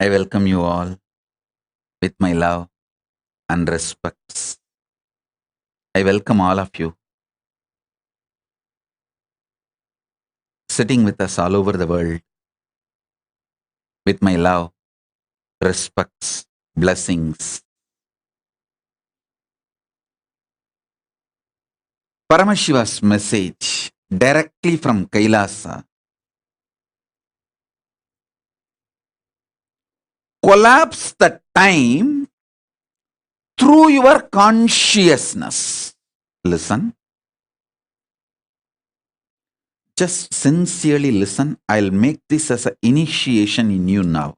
I welcome you all with my love and respects. I welcome all of you sitting with us all over the world with my love, respects, blessings. Paramashiva's message directly from Kailasa. Collapse the time through your consciousness. Listen. Just sincerely listen. I'll make this as an initiation in you now.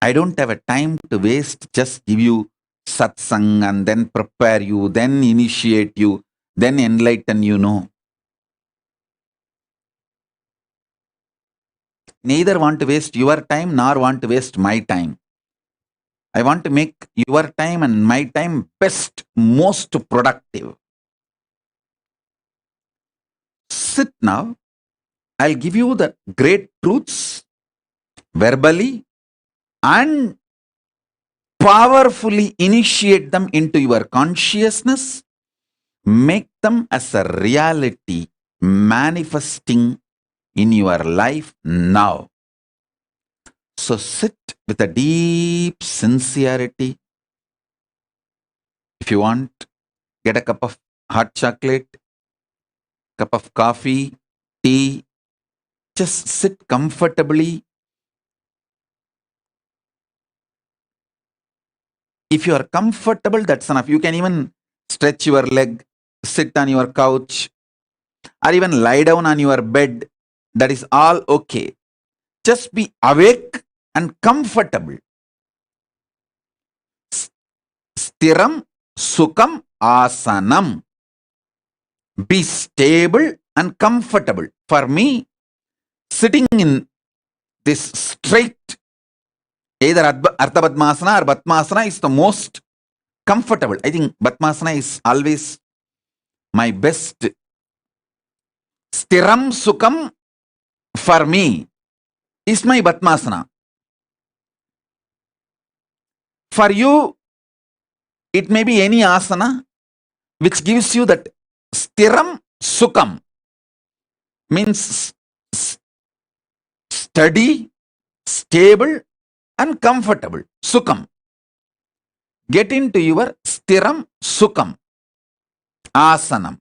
I don't have a time to waste, just give you satsang and then prepare you, then initiate you, then enlighten you. No. Neither want to waste your time nor want to waste my time. I want to make your time and my time best, most productive. Sit now. I'll give you the great truths verbally and powerfully initiate them into your consciousness. Make them as a reality manifesting in your life now. So sit with a deep sincerity. If you want, get a cup of hot chocolate, cup of coffee, tea. Just sit comfortably. If you are comfortable, that's enough. You can even stretch your leg, sit on your couch, or even lie down on your bed. That is all okay. Just be awake and comfortable. Stiram Sukham Asanam. Be stable and comfortable. For me, sitting in this straight, either Ardha Padmasana or Padmasana is the most comfortable. I think Padmasana is always my best. Stiram Sukham for me is my Padmasana. For you, it may be any asana which gives you that Stiram Sukham, means steady, stable and comfortable. Sukham. Get into your Stiram Sukham Asanam.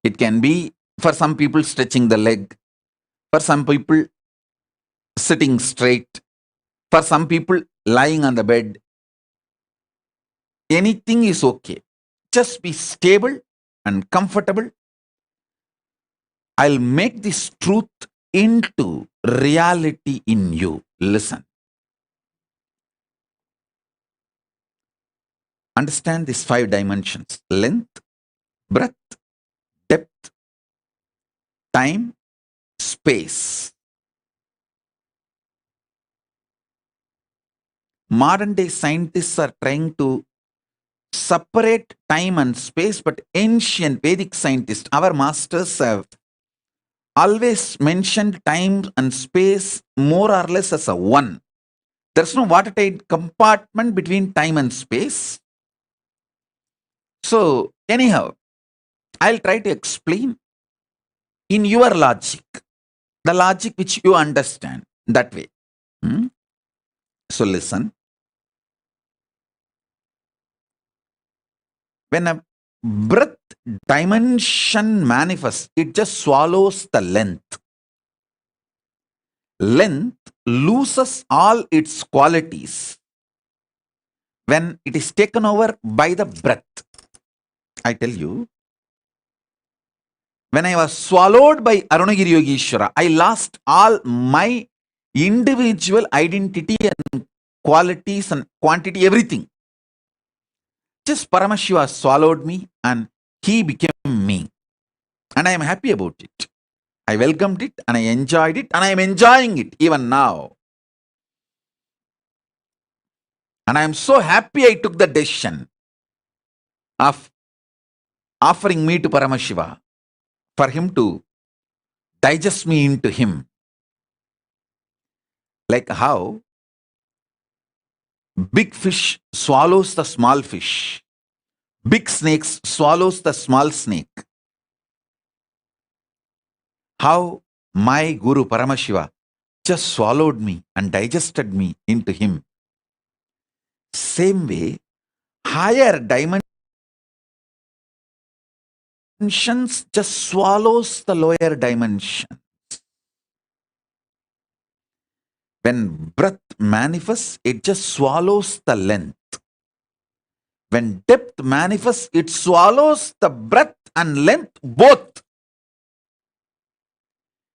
It can be for some people stretching the leg, for some people sitting straight, for some people lying on the bed. Anything is okay. Just be stable and comfortable. I'll make this truth into reality in you. Listen. Understand these 5 dimensions: length, breadth, depth, time, space. Modern day scientists are trying to separate time and space, but ancient Vedic scientists, our masters, have always mentioned time and space more or less as a one. There's no watertight compartment between time and space. So, anyhow, I'll try to explain in your logic, the logic which you understand, that way. So, listen. When a breadth dimension manifests, it just swallows the length. Length loses all its qualities when it is taken over by the breadth. I tell you, when I was swallowed by Arunagiri Yogeshwara, I lost all my individual identity and qualities and quantity, everything. Just Paramashiva swallowed me and he became me. And I am happy about it. I welcomed it and I enjoyed it and I am enjoying it even now. And I am so happy I took the decision of offering me to Paramashiva for him to digest me into him. Like how big fish swallows the small fish. Big snakes swallows the small snake. How my Guru Paramashiva just swallowed me and digested me into him. Same way, higher dimensions just swallows the lower dimension. When breath manifests, it just swallows the length. When depth manifests, it swallows the breadth and length both.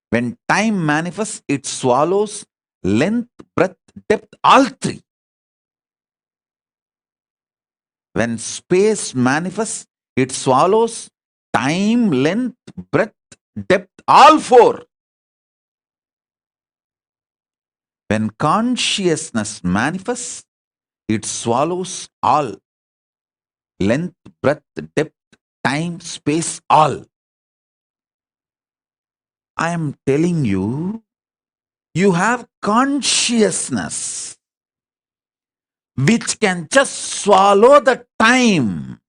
When time manifests, it swallows length, breadth, depth, all three. When space manifests, it swallows time, length, breadth, depth, all four. When consciousness manifests, it swallows all. Length, breadth, depth, time, space, all. I am telling you, you have consciousness which can just swallow the time.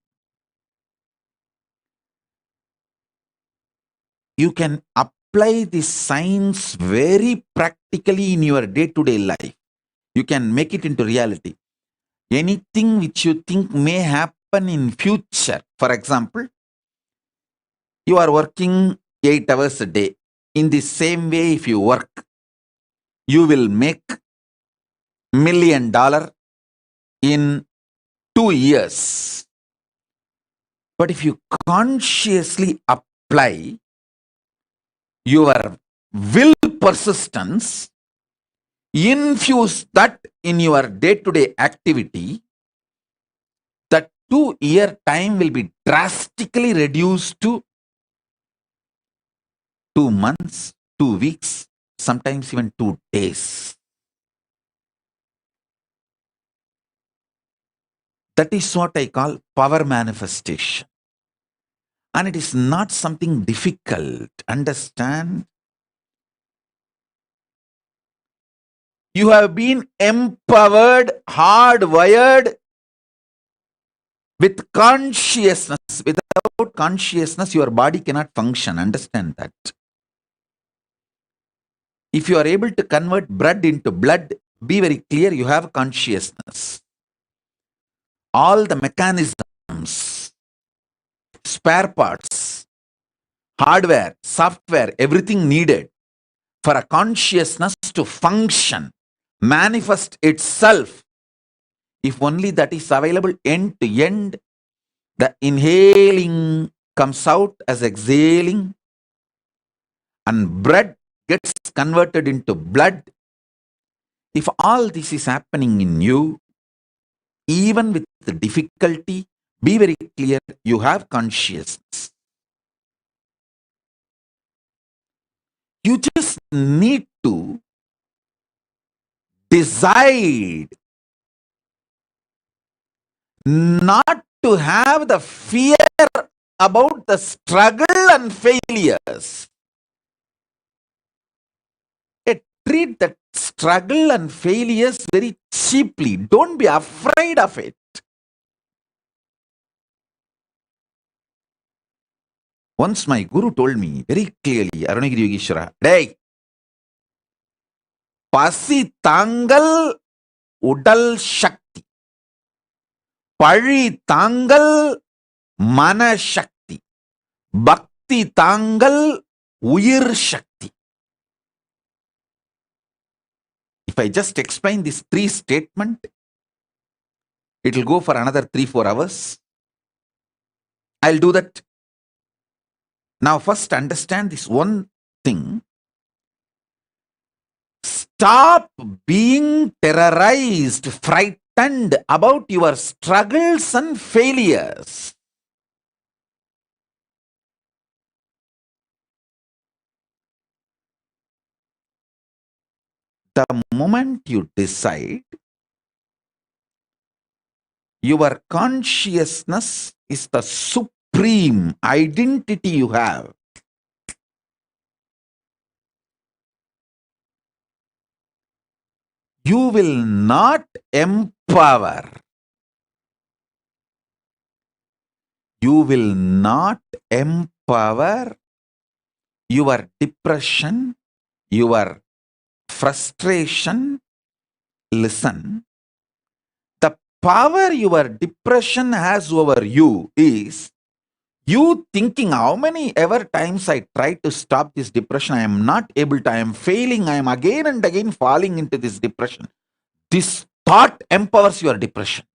You can apply this science very practically in your day-to-day life. You can make it into reality. Anything which you think may happen in future, for example, you are working 8 hours a day. In the same way, if you work, you will make $1 million in 2 years. But if you consciously apply your will persistence, infuse that in your day-to-day activity, the 2-year time will be drastically reduced to 2 months, 2 weeks, sometimes even 2 days. That is what I call power manifestation. And it is not something difficult. Understand? You have been empowered, hardwired with consciousness. Without consciousness, your body cannot function. Understand that. If you are able to convert blood into blood, be very clear, you have consciousness. All the mechanisms, spare parts, hardware, software, everything needed for a consciousness to function, manifest itself, if only that is available end to end, the inhaling comes out as exhaling, and blood gets converted into blood. If all this is happening in you, even with the difficulty, be very clear, you have consciousness. You just need to decide not to have the fear about the struggle and failures. Treat that struggle and failures very cheaply. Don't be afraid of it. Once my guru told me very clearly, Arunagiri Yogeshwara, "Hey, pasi tangal udal shakti, pari tangal mana shakti, bhakti tangal uyir shakti." If I just explain these 3 statements, it will go for another 3-4 hours. I'll do that. Now first understand this one thing. Stop being terrorized, frightened about your struggles and failures. The moment you decide, your consciousness is the supreme identity you have. You will not empower. You will not empower your depression, your frustration. Listen, the power your depression has over you is you thinking how many ever times I try to stop this depression, I am not able to, I am failing, I am again and again falling into this depression. This thought empowers your depression.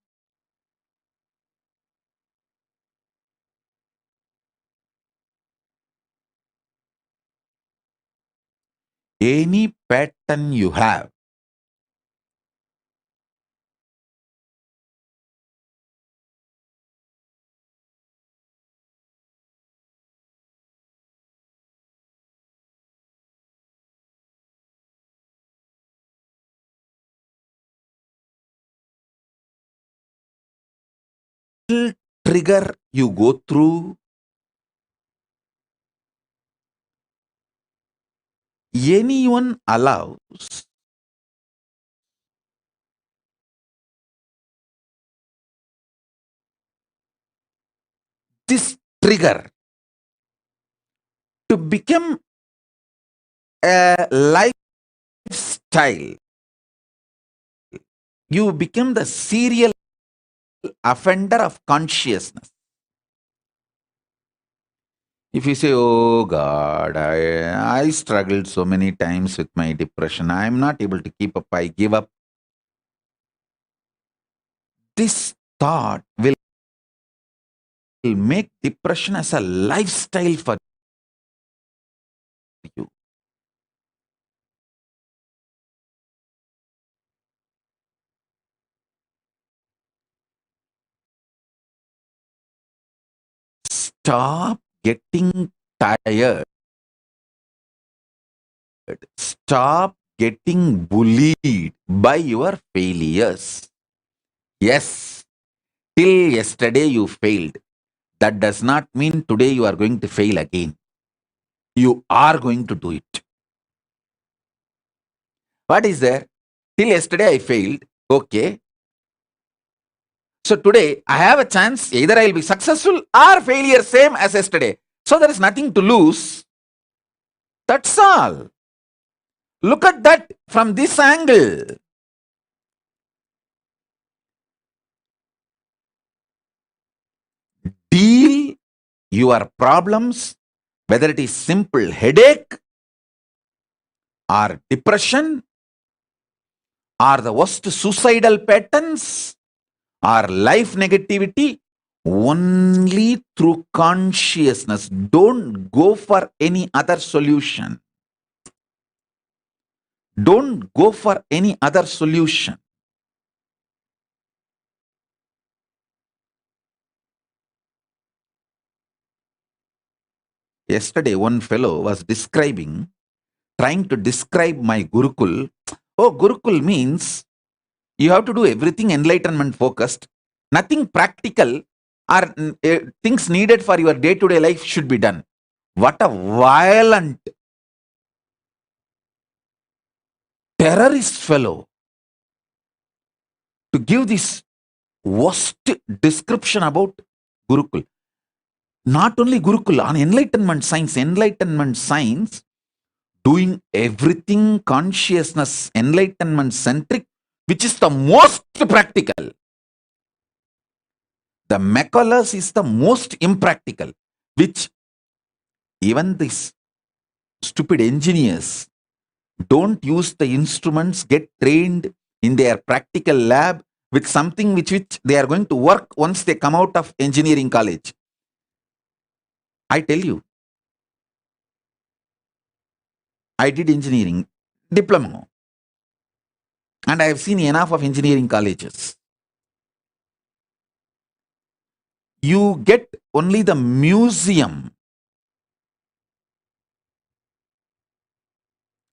Any pattern you have, trigger you go through, anyone allows this trigger to become a lifestyle, you become the serial offender of consciousness. If you say, oh God, I struggled so many times with my depression, I am not able to keep up, I give up. This thought will make depression as a lifestyle for you. Stop getting tired. Stop getting bullied by your failures. Yes, till yesterday you failed. That does not mean today you are going to fail again. You are going to do it. What is there? Till yesterday I failed. Okay. So today I have a chance. Either I will be successful or failure, same as yesterday. So there is nothing to lose. That's all. Look at that from this angle. Deal your problems, whether it is simple headache or depression or the worst suicidal patterns or life negativity, only through consciousness. Don't go for any other solution. Don't go for any other solution. Yesterday, one fellow was trying to describe my Gurukul. Oh, Gurukul means you have to do everything enlightenment focused, nothing practical or things needed for your day-to-day life should be done. What a violent terrorist fellow to give this worst description about Gurukul. Not only Gurukul, on enlightenment science, doing everything consciousness, enlightenment centric, which is the most practical. The Macaulay is the most impractical, which even these stupid engineers don't use the instruments, get trained in their practical lab with something which they are going to work once they come out of engineering college. I tell you, I did engineering diploma and I have seen enough of engineering colleges. You get only the museum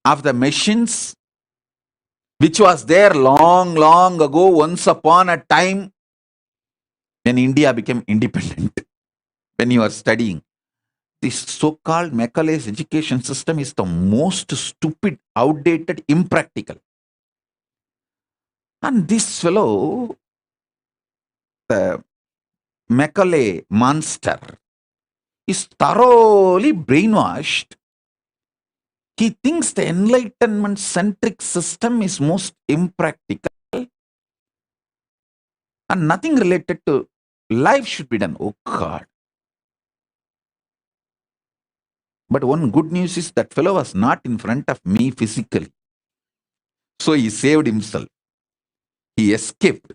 of the machines which was there long, long ago, once upon a time when India became independent. When you are studying, this so-called Macaulay's education system is the most stupid, outdated, impractical. And this fellow, the Macaulay monster, is thoroughly brainwashed. He thinks the enlightenment centric system is most impractical and nothing related to life should be done. Oh God. But one good news is that fellow was not in front of me physically. So he saved himself. He escaped.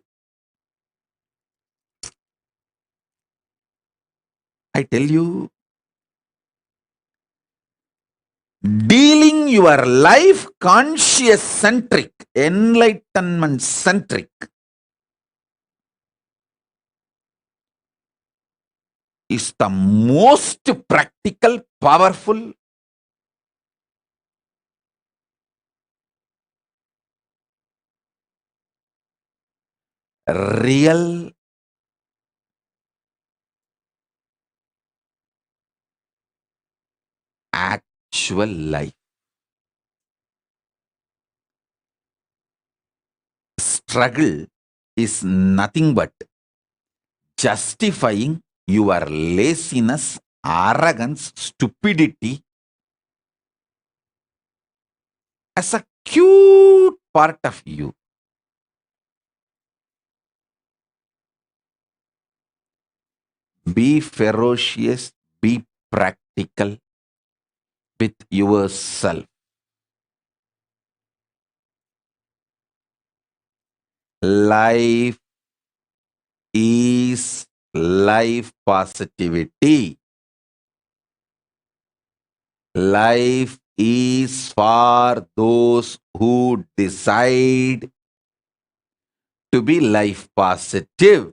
I tell you, dealing your life conscious centric, enlightenment centric is the most practical, powerful, real actual life. Struggle is nothing but justifying your laziness, arrogance, stupidity as a cute part of you. Be ferocious, be practical with yourself. Life is life positivity. Life is for those who decide to be life positive.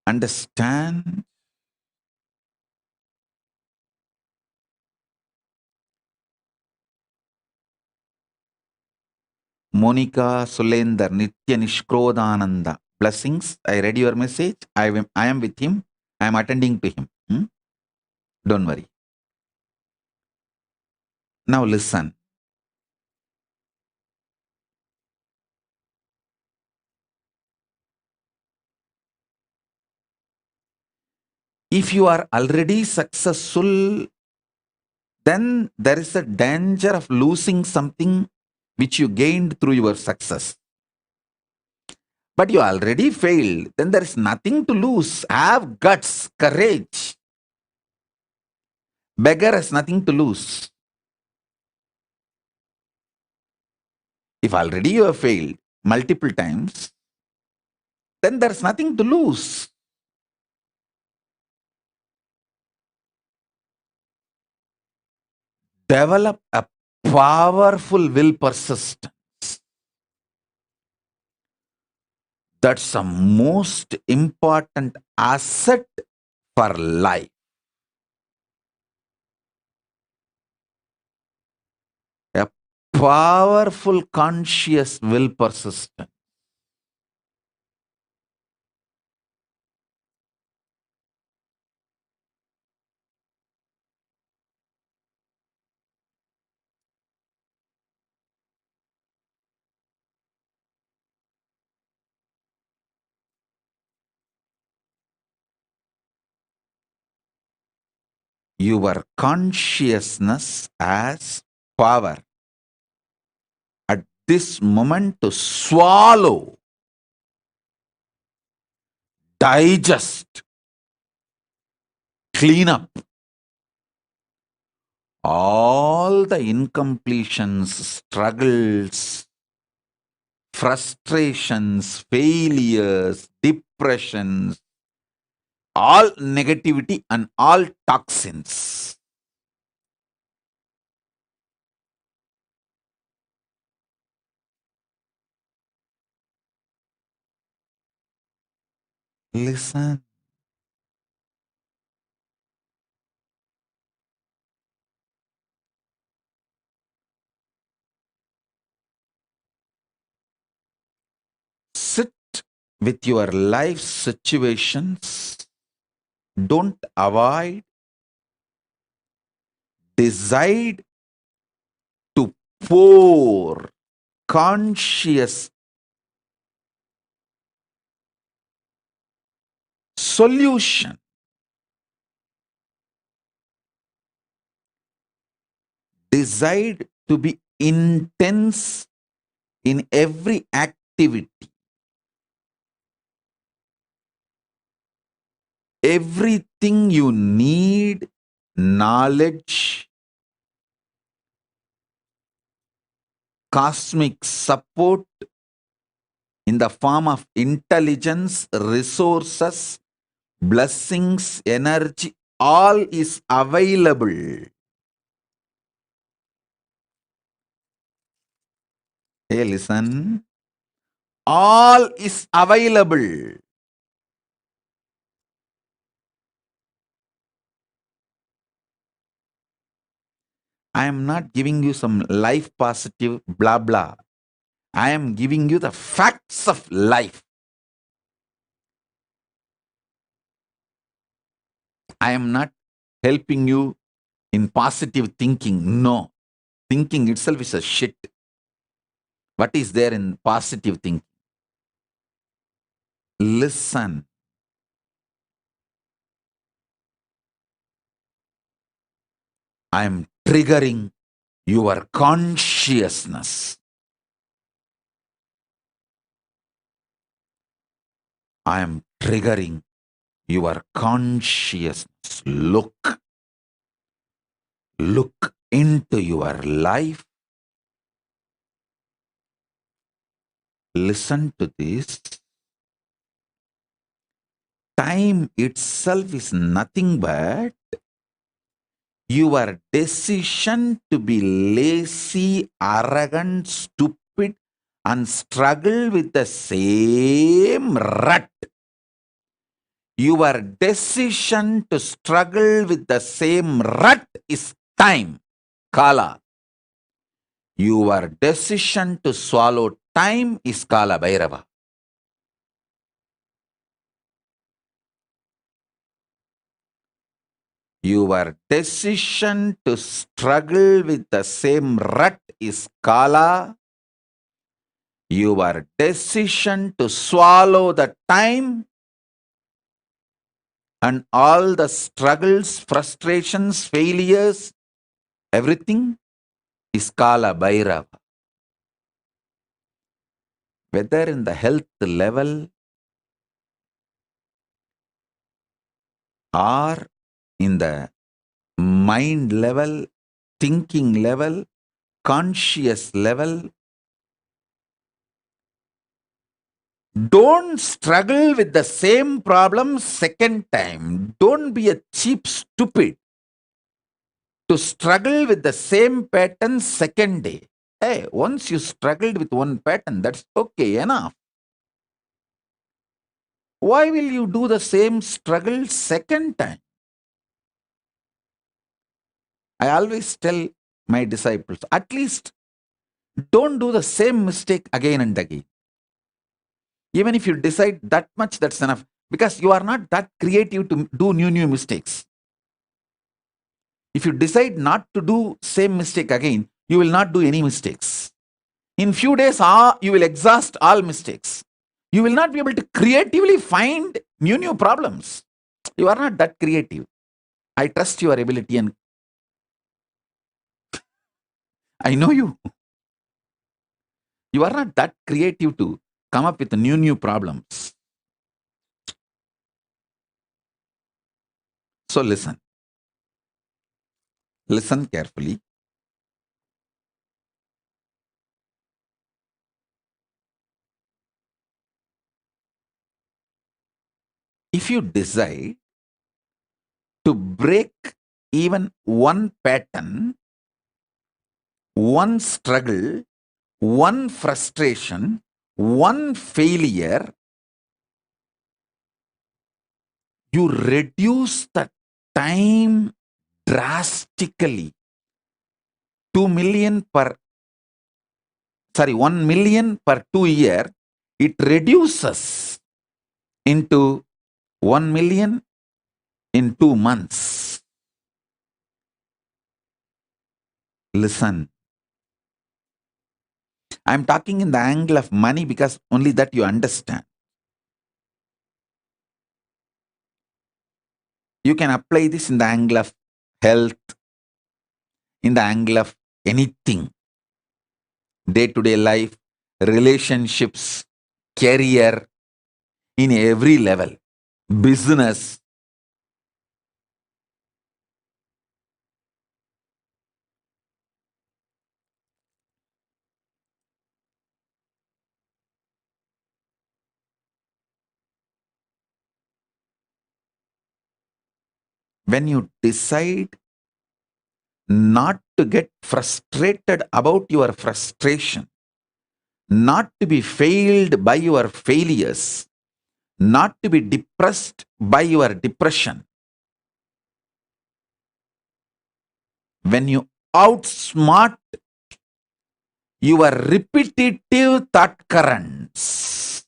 Understand? Monica Sulender Nitya Nishkrodananda. Blessings. I read your message. I am with him. I am attending to him. Don't worry. Now listen. If you are already successful, then there is a danger of losing something which you gained through your success. But you already failed, then there is nothing to lose. Have guts, courage. Beggar has nothing to lose. If already you have failed multiple times, then there's nothing to lose. Develop a powerful will persistence. That's the most important asset for life. A powerful conscious will persistence. Your consciousness has power at this moment to swallow, digest, clean up all the incompletions, struggles, frustrations, failures, depressions, all negativity and all toxins. Listen. Sit with your life situations. Don't avoid. Decide to pour conscious solution. Decide to be intense in every activity. Everything you need, knowledge, cosmic support in the form of intelligence, resources, blessings, energy, all is available. Hey, listen. All is available. I am not giving you some life positive blah blah. I am giving you the facts of life. I am not helping you in positive thinking. No. Thinking itself is a shit. What is there in positive thinking? Listen. I am triggering your consciousness. I am triggering your consciousness. Look into your life. Listen to this. Time itself is nothing but your decision to be lazy, arrogant, stupid, and struggle with the same rut. Your decision to struggle with the same rut is time, Kala. Your decision to swallow time is Kala Bhairava. Your decision to struggle with the same rut is Kala. Your decision to swallow the time and all the struggles, frustrations, failures, everything is Kala Bhairava. Whether in the health level or in the mind level, thinking level, conscious level, don't struggle with the same problem second time. Don't be a cheap stupid to struggle with the same pattern second day. Hey, once you struggled with one pattern, that's okay enough. Why will you do the same struggle second time? I always tell my disciples, at least don't do the same mistake again and again. Even if you decide that much, that's enough. Because you are not that creative to do new mistakes. If you decide not to do same mistake again, you will not do any mistakes. In few days, you will exhaust all mistakes. You will not be able to creatively find new problems. You are not that creative. I trust your ability and I know you. You are not that creative to come up with new problems. So listen. Listen carefully. If you decide to break even one pattern, one struggle, one frustration, one failure, you reduce the time drastically. 1 million per 2 year, it reduces into 1 million in 2 months. Listen. I'm talking in the angle of money because only that you understand. You can apply this in the angle of health, in the angle of anything, day to day life, relationships, career, in every level, business. When you decide not to get frustrated about your frustration, not to be failed by your failures, not to be depressed by your depression, when you outsmart your repetitive thought currents,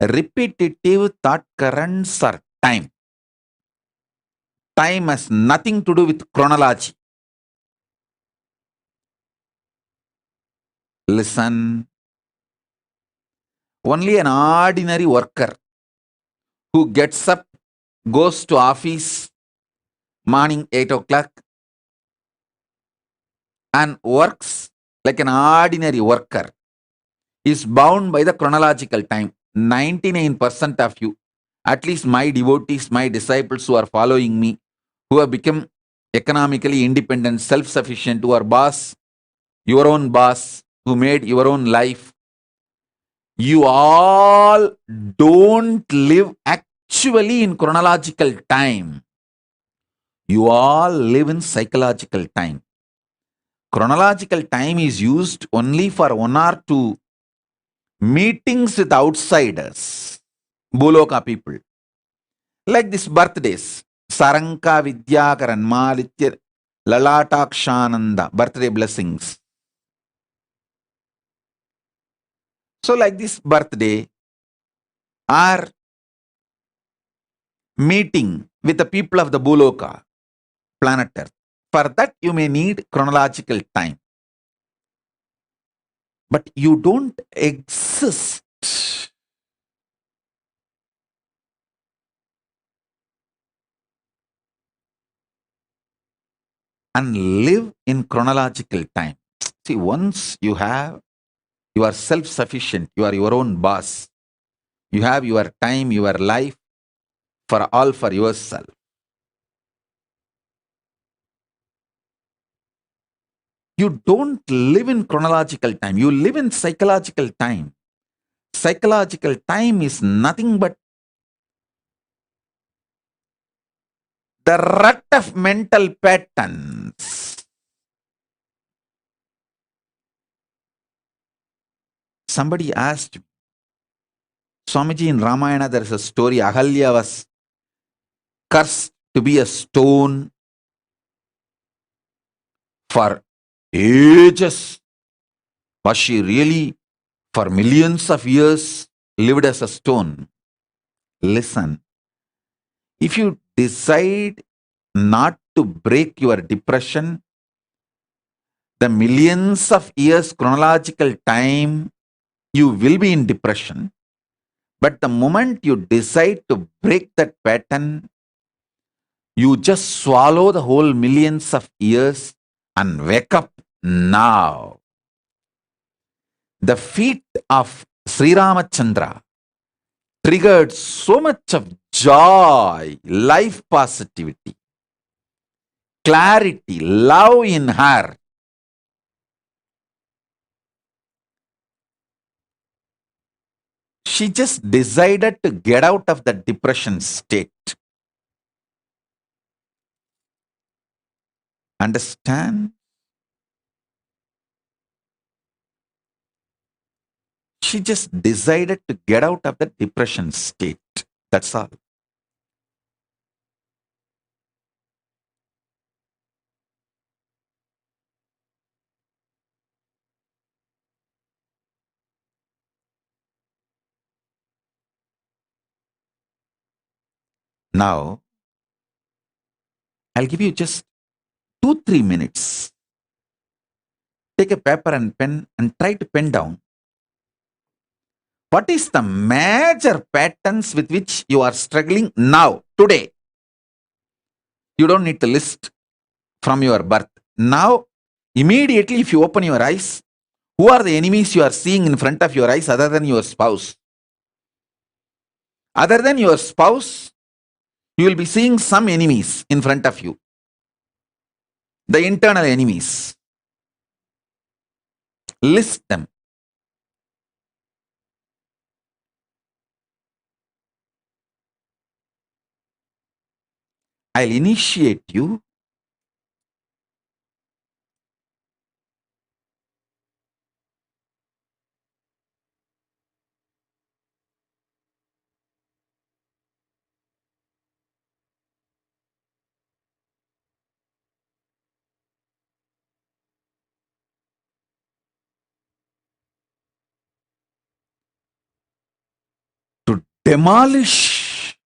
repetitive thought currents are time. Time has nothing to do with chronology. Listen, only an ordinary worker who gets up, goes to office morning 8 o'clock and works like an ordinary worker is bound by the chronological time. 99% of you, at least my devotees, my disciples who are following me, who have become economically independent, self-sufficient, who are boss, your own boss, who made your own life, you all don't live actually in chronological time. You all live in psychological time. Chronological time is used only for 1 or 2 meetings with outsiders, Buloka people. Like this birthdays, Saranka Vidyakaran Malitya Lalatakshananda, birthday blessings. So like this birthday or meeting with the people of the Buloka, planet Earth. For that you may need chronological time. But you don't exist and live in chronological time. See, once you are self-sufficient, you are your own boss, you have your time, your life for all for yourself. You don't live in chronological time, you live in psychological time. Psychological time is nothing but the rut of mental patterns. Somebody asked Swamiji, in Ramayana there is a story, Ahalya was cursed to be a stone for ages. Was she really for millions of years lived as a stone? Listen, if you decide not to break your depression, the millions of years chronological time, you will be in depression. But the moment you decide to break that pattern, you just swallow the whole millions of years and wake up now. The feat of Sri Ramachandra triggered so much of joy, life positivity, clarity, love in her. She just decided to get out of the depression state. Understand? She just decided to get out of the depression state. That's all. Now, I'll give you just 2-3 minutes. Take a paper and pen and try to pen down. What is the major patterns with which you are struggling now, today? You don't need to list from your birth. Now, immediately if you open your eyes, who are the enemies you are seeing in front of your eyes other than your spouse? Other than your spouse, you will be seeing some enemies in front of you. The internal enemies. List them. I'll initiate you. To demolish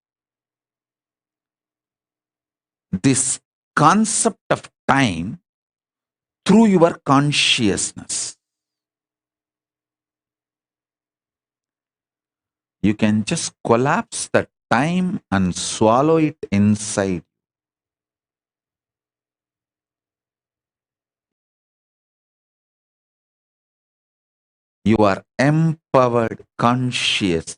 this concept of time through your consciousness. You can just collapse the time and swallow it inside. You are empowered conscious.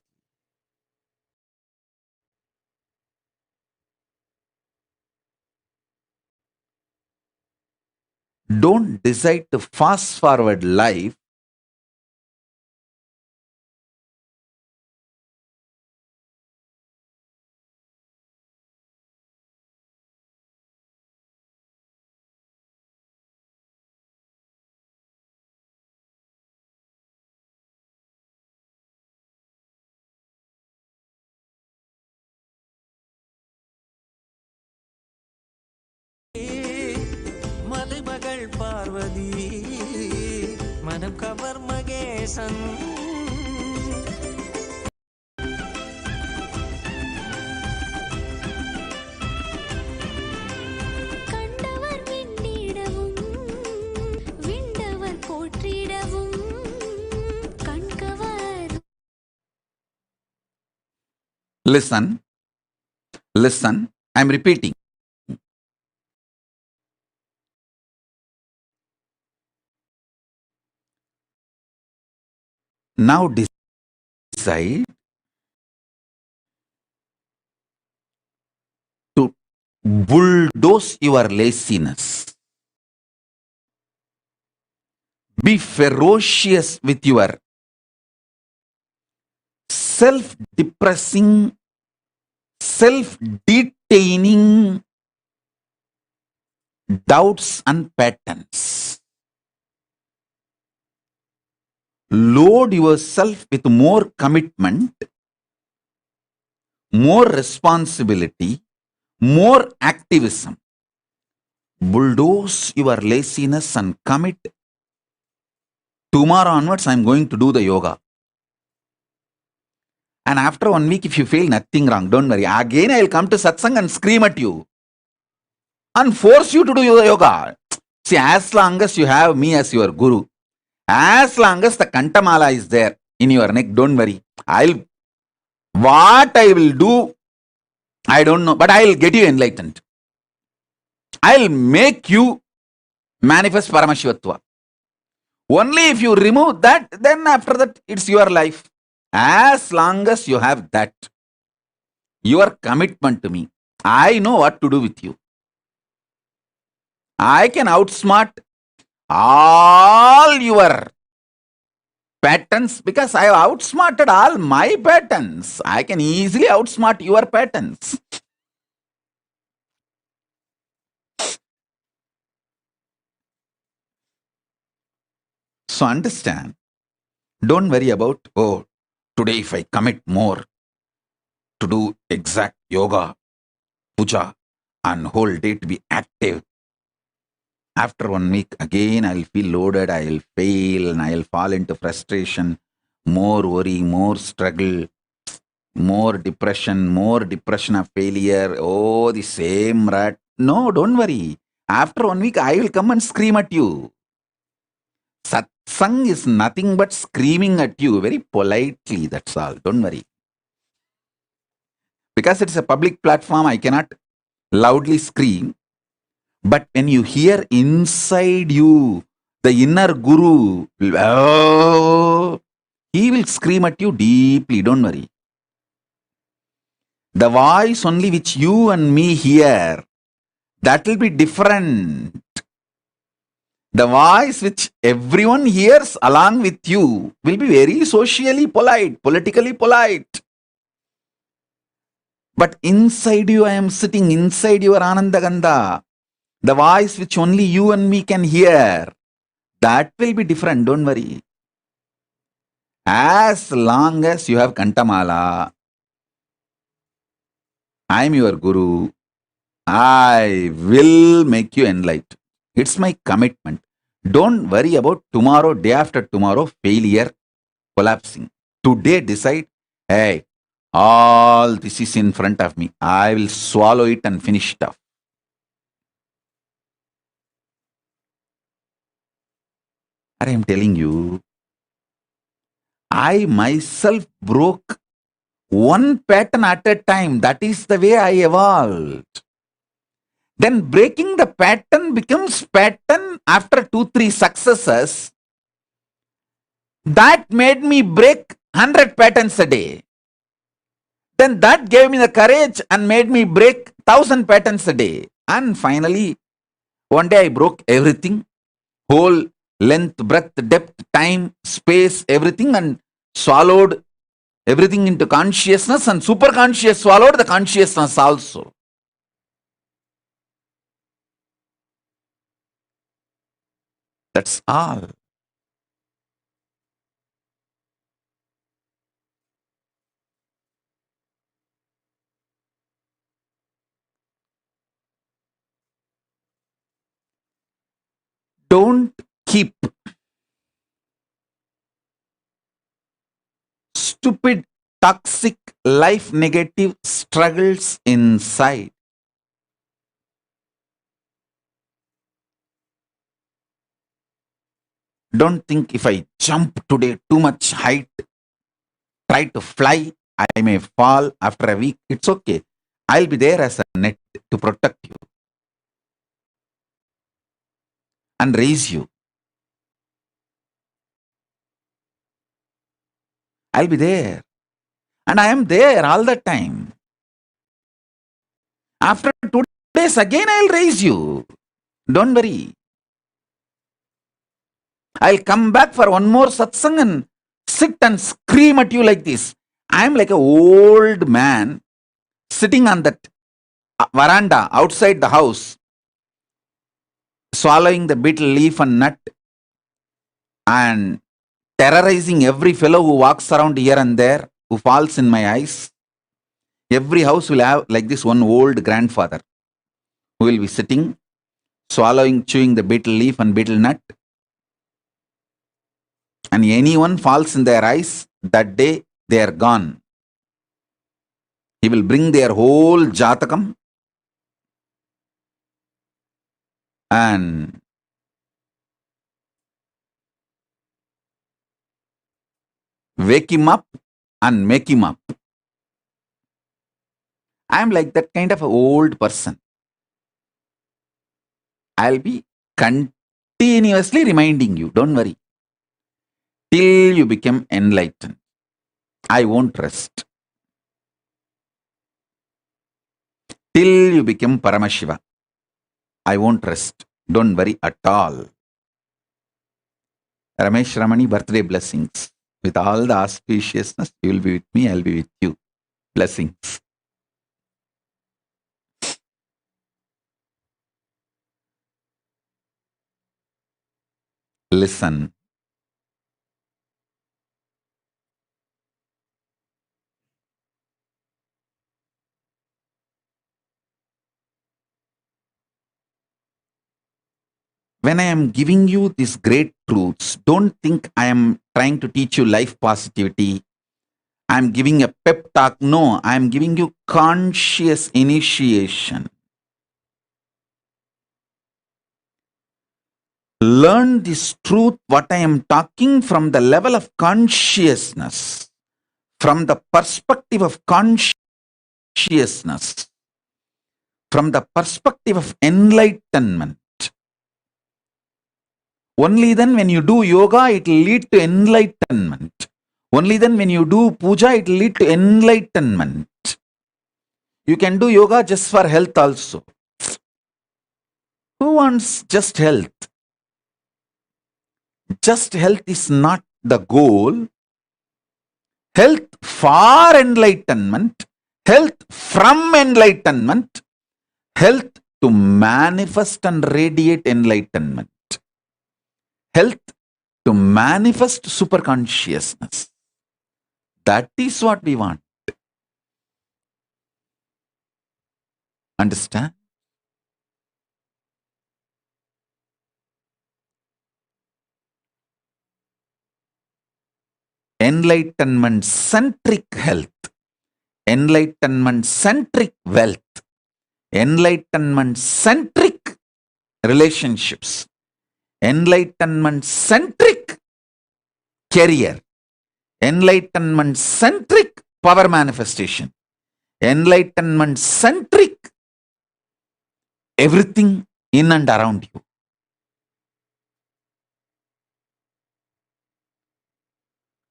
Don't decide to fast forward life. மலைமகள் பார்வதி மனம் cover Mahesan கண்டவர் விண்ணிடவும் விண்டவர் போற்றிடவும் கண்கவர். Listen, I'm repeating. Now decide to bulldoze your laziness. Be ferocious with your self-depressing, self-detaining doubts and patterns. Load yourself with more commitment, more responsibility, more activism. Bulldoze your laziness and commit. Tomorrow onwards, I'm going to do the yoga. And after 1 week, if you feel nothing wrong, don't worry. Again, I'll come to Satsang and scream at you and force you to do the yoga. See, as long as you have me as your guru, as long as the Kantamala is there in your neck, don't worry. What I will do, I don't know, but I'll get you enlightened. I'll make you manifest Paramashivoham. Only if you remove that, then after that, it's your life. As long as you have that, your commitment to me, I know what to do with you. I can outsmart all your patterns because I have outsmarted all my patterns. I can easily outsmart your patterns. So understand, don't worry about, oh, today if I commit more to do exact yoga, puja, and whole day to be active, after 1 week, again, I'll feel loaded, I'll fail, and I'll fall into frustration, more worry, more struggle. More depression of failure. Oh, the same rat. No, don't worry. After 1 week, I will come and scream at you. Satsang is nothing but screaming at you very politely. That's all. Don't worry. Because it's a public platform, I cannot loudly scream. But when you hear inside you, the inner guru, oh, he will scream at you deeply. Don't worry. The voice only which you and me hear, that will be different. The voice which everyone hears along with you will be very socially polite, politically polite. But inside you, I am sitting inside your Anandagandha. The voice which only you and me can hear, that will be different. Don't worry. As long as you have Kantamala, I am your Guru. I will make you enlightened. It's my commitment. Don't worry about tomorrow, day after tomorrow, failure, collapsing. Today decide, hey, all this is in front of me. I will swallow it and finish it off. I am telling you, I myself broke one pattern at a time. That is the way I evolved. Then breaking the pattern becomes pattern after 2-3 successes. That made me break 100 patterns a day. Then that gave me the courage and made me break 1,000 patterns a day. And finally, one day I broke everything, whole length, breadth, depth, time, space, everything, and swallowed everything into consciousness, and superconscious swallowed the consciousness also. That's all. Don't keep stupid, toxic, life negative struggles inside. Don't think if I jump today too much height, try to fly, I may fall after a week. It's okay. I'll be there as a net to protect you and raise you. I'll be there. And I am there all the time. After 2 days, again I'll raise you. Don't worry. I'll come back for one more satsang and sit and scream at you like this. I'm like an old man sitting on that veranda outside the house, swallowing the betel leaf and nut and terrorizing every fellow who walks around here and there, who falls in my eyes. Every house will have like this one old grandfather who will be sitting, swallowing, chewing the betel leaf and betel nut. And anyone falls in their eyes, that day they are gone. He will bring their whole jatakam and wake him up and make him up. I am like that kind of an old person. I'll be continuously reminding you, don't worry, till you become enlightened. I won't rest. Till you become Paramashiva, I won't rest. Don't worry at all. Ramesh Ramani, birthday blessings. With all the auspiciousness, you will be with me, I'll be with you. Blessings. Listen. When I am giving you these great truths, don't think I am trying to teach you life positivity. I'm giving a pep talk. No, I'm giving you conscious initiation. Learn this truth, what I am talking, from the level of consciousness, from the perspective of consciousness, from the perspective of enlightenment. Only then when you do yoga, it will lead to enlightenment. Only then when you do puja, it will lead to enlightenment. You can do yoga just for health also. Who wants just health? Just health is not the goal. Health for enlightenment, health from enlightenment, health to manifest and radiate enlightenment, health to manifest superconsciousness. That is what we want. Understand? Enlightenment centric health, enlightenment centric wealth, enlightenment centric relationships, enlightenment centric career, enlightenment centric power manifestation, enlightenment centric everything in and around you.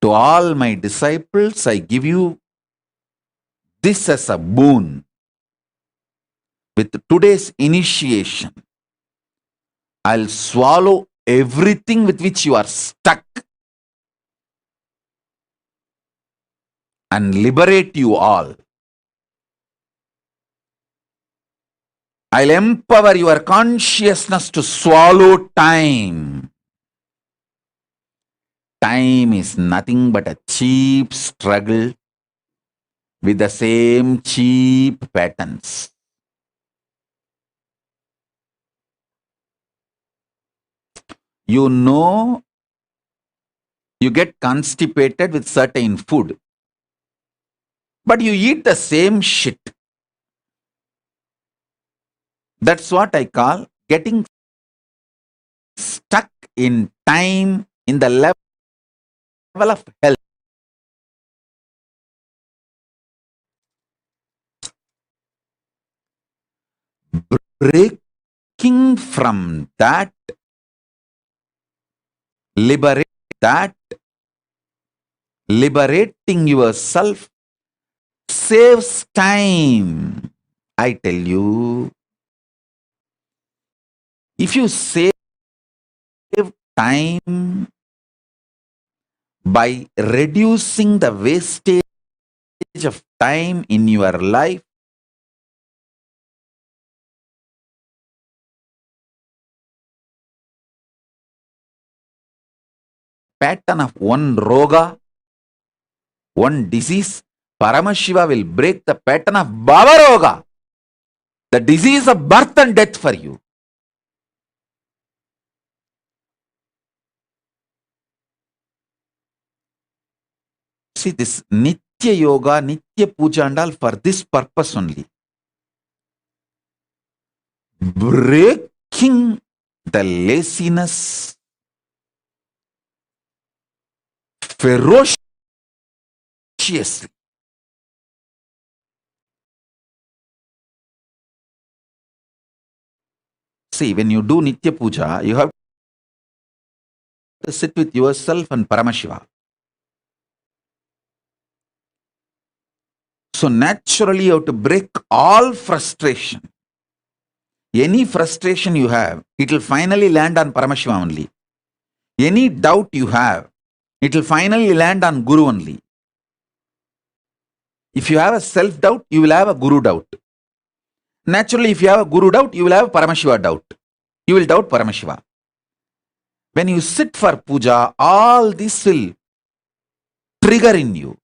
To all my disciples, I give you this as a boon. With today's initiation, I'll swallow everything with which you are stuck and liberate you all. I'll empower your consciousness to swallow time. Time is nothing but a cheap struggle with the same cheap patterns. You know, you get constipated with certain food, but you eat the same shit. That's what I call getting stuck in time in the level of health. Breaking from that, liberating yourself saves time. I tell you, if you save time by reducing the wastage of time in your life, pattern of one roga, one disease, Paramashiva will break the pattern of Bhava Roga, the disease of birth and death for you. See, this Nitya Yoga, Nitya Puja and all for this purpose only. Breaking the laziness, ferociously. See, when you do Nitya Puja, you have to sit with yourself and Paramashiva. So naturally you have to break all frustration. Any frustration you have, it will finally land on Paramashiva only. Any doubt you have, it will finally land on Guru only. If you have a self-doubt, you will have a Guru doubt. Naturally, if you have a Guru doubt, you will have a Paramashiva doubt. You will doubt Paramashiva. When you sit for puja, all this will trigger in you.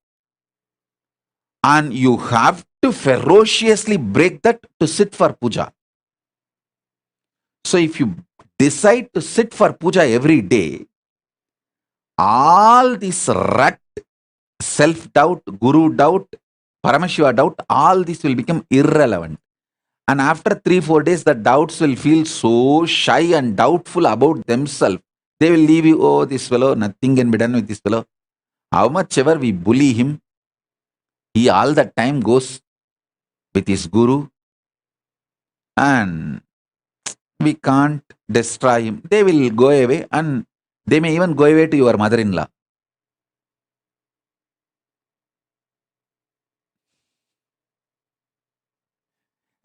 And you have to ferociously break that to sit for puja. So if you decide to sit for puja every day, all this rut, self-doubt, guru doubt, Paramashiva doubt, all this will become irrelevant. And after 3-4 days, the doubts will feel so shy and doubtful about themselves. They will leave you, oh, this fellow, nothing can be done with this fellow. How much ever we bully him, he all the time goes with his guru and we can't destroy him. They will go away and they may even go away to your mother-in-law.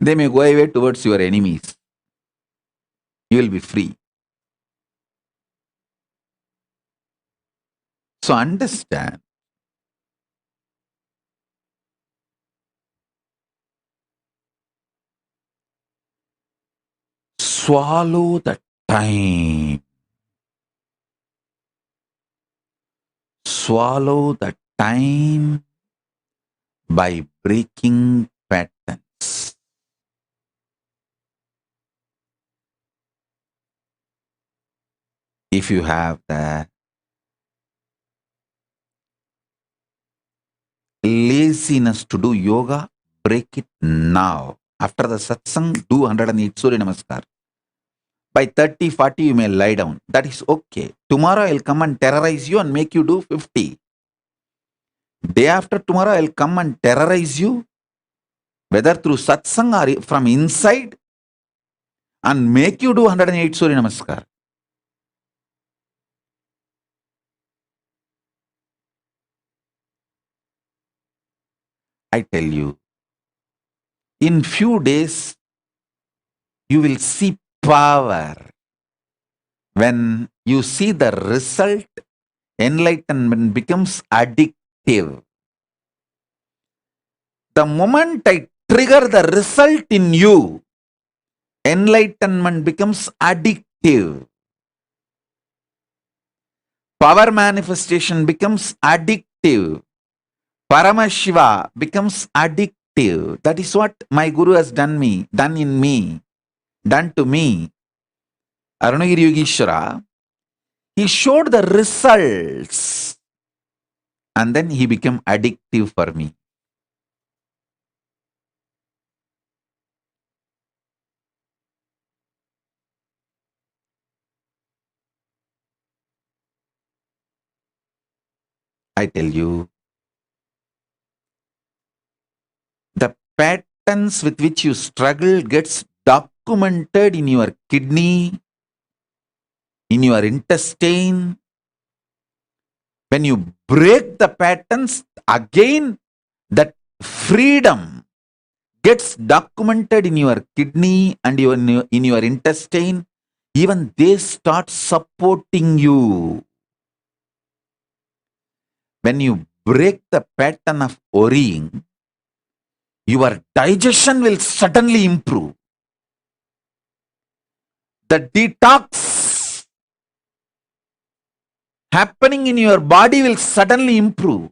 They may go away towards your enemies. You will be free. So understand. Swallow the time. Swallow the time by breaking patterns. If you have the laziness to do yoga, break it now. After the satsang, do 108 Surya Namaskar. By 30, 40, you may lie down. That is okay. Tomorrow I'll come and terrorize you and make you do 50. Day after tomorrow I'll come and terrorize you, whether through satsang or from inside, and make you do 108 Surya Namaskar. I tell you, in few days, you will see power. When you see the result, enlightenment becomes addictive. The moment I trigger the result in you, enlightenment becomes addictive. Power manifestation becomes addictive. Paramashiva becomes addictive. That is what my guru has done in me, done to me. Arunagiri Yogeshwara, he showed the results and then he became addictive for me. I tell you, the patterns with which you struggle gets documented in your kidney, in your intestine. When you break the patterns, again that freedom gets documented in your kidney and in your intestine. Even they start supporting you. When you break the pattern of worrying, your digestion will suddenly improve. The detox happening in your body will suddenly improve.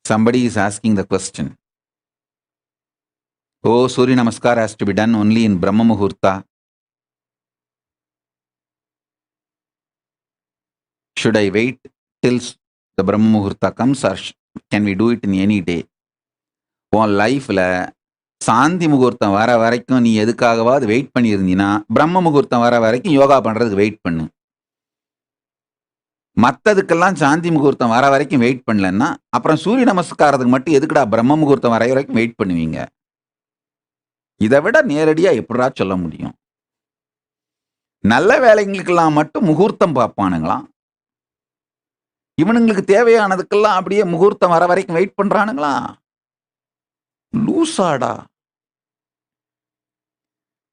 Somebody is asking the question, oh, Surya Namaskar has to be done only in Brahma Muhurta. Should I wait till the Brahma Muhurta comes or can we do it in any day? உன் லைஃப்ல சாந்தி முகூர்த்தம் வர வரைக்கும் நீ எதுக்காகவாது wait பண்ணியிருந்தீங்கன்னா பிரம்ம முகூர்த்தம் வர வரைக்கும் யோகா பண்றதுக்கு வெயிட் பண்ணு. மற்றதுக்கெல்லாம் சாந்தி முகூர்த்தம் வர வரைக்கும் வெயிட் பண்ணலன்னா அப்புறம் சூரிய நமஸ்காரத்துக்கு மட்டும் எதுக்குடா பிரம்ம முகூர்த்தம் வர வரைக்கும் வெயிட் பண்ணுவீங்க? இதை விட நேரடியா எப்படா சொல்ல முடியும்? நல்ல வேலைங்களுக்கெல்லாம் மட்டும் முகூர்த்தம் பார்ப்பானுங்களாம். இவனுங்களுக்கு தேவையானதுக்கெல்லாம் அப்படியே முகூர்த்தம் வர வரைக்கும் வெயிட் பண்றானுங்களா? லூசாடா.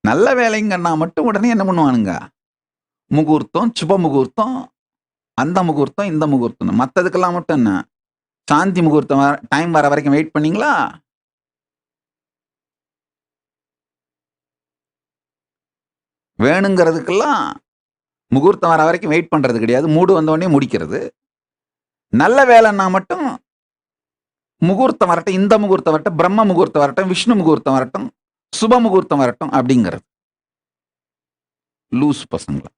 நல்ல வேலைங்கன்னா மட்டும் உடனே என்ன பண்ணுவானுங்க, முகூர்த்தம், சுப முகூர்த்தம், அந்த முகூர்த்தம், இந்த முகூர்த்தம். மற்றதுக்கெல்லாம் மட்டும் என்ன, சாந்தி முகூர்த்தம் டைம் வர வரைக்கும் வெயிட் பண்ணீங்களா? வேணுங்கிறதுக்கெல்லாம் முகூர்த்தம் வர வரைக்கும் வெயிட் பண்றது கிடையாது. மூடு வந்தோடனே முடிக்கிறது. நல்ல வேலைன்னா மட்டும் முகூர்த்தம் வரட்டும், இந்த முகூர்த்தம் வரட்டும், பிரம்ம முகூர்த்தம் வரட்டும், விஷ்ணு முகூர்த்தம் வரட்டும், சுப முகூர்த்தம் வரட்டும் அப்படிங்கிறது. லூஸ் பசங்களா.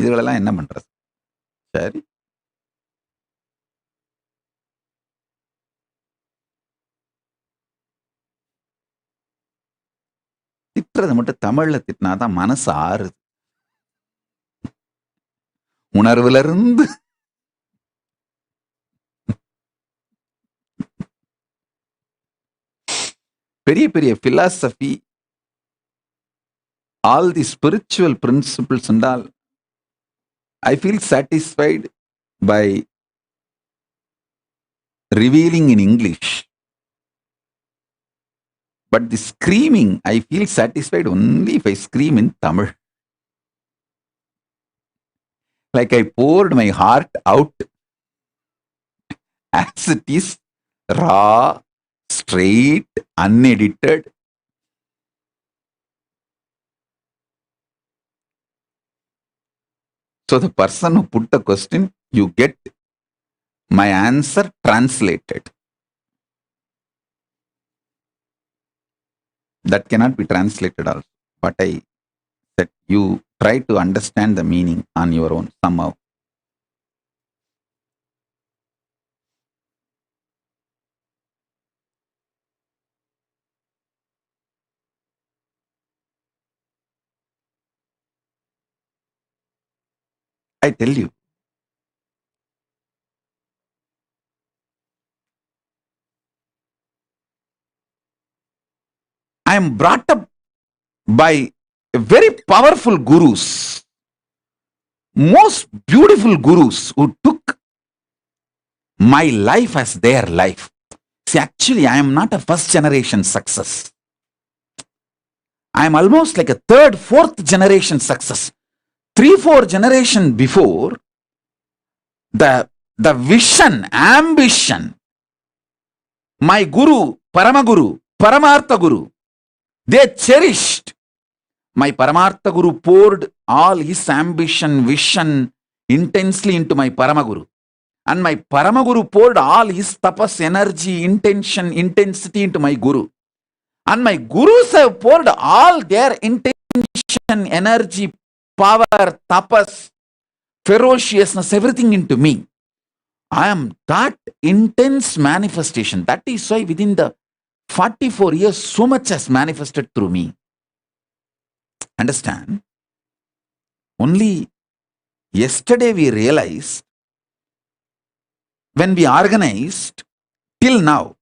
இதுகளெல்லாம் என்ன பண்றது? சரி, திட்டுறது மட்டும் தமிழ்ல திட்டினாதான் மனசு ஆறுது. உணர்வுல இருந்து பெரிய பெரிய philosophy, all the spiritual principles and all, I feel satisfied by revealing in English. But the screaming, I feel satisfied only if I scream in Tamil. Like I poured my heart out as it is, raw, straight, unedited. So the person who put the question, you get my answer translated. That cannot be translated also. But I said, you try to understand the meaning on your own somehow. I tell you, I am brought up by very powerful gurus, most beautiful gurus who took my life as their life. See, actually, I am not a first generation success. I am almost like a third, fourth generation success. 3-4 generation before, the vision, ambition, my guru, Paramaguru, Paramartha Guru, they cherished. My Paramartha Guru poured all his ambition, vision intensely into my Paramaguru. And my Paramaguru poured all his tapas, energy, intention, intensity into my Guru. And my Gurus have poured all their intention, energy, power, tapas, ferociousness, everything into me. I am that intense manifestation. That is why within the 44 years, so much has manifested through me. Understand? Only yesterday we realized, when we organized, till now,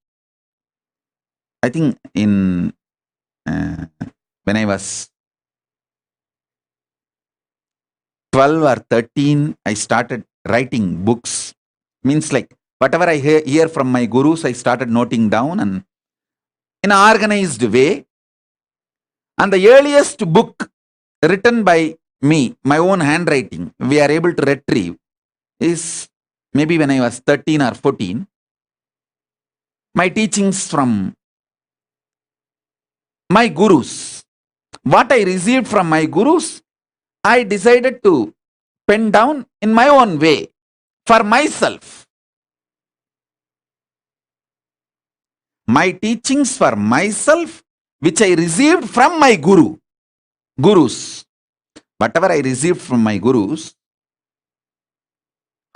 I think when I was 12 or 13, I started writing books. Means like whatever I hear from my gurus, I started noting down and in an organized way. And the earliest book written by me, my own handwriting, we are able to retrieve is maybe when I was 13 or 14. My teachings from my gurus. What I received from my gurus, I decided to pen down in my own way for myself. My teachings for myself, which I received from my gurus. Whatever I received from my gurus,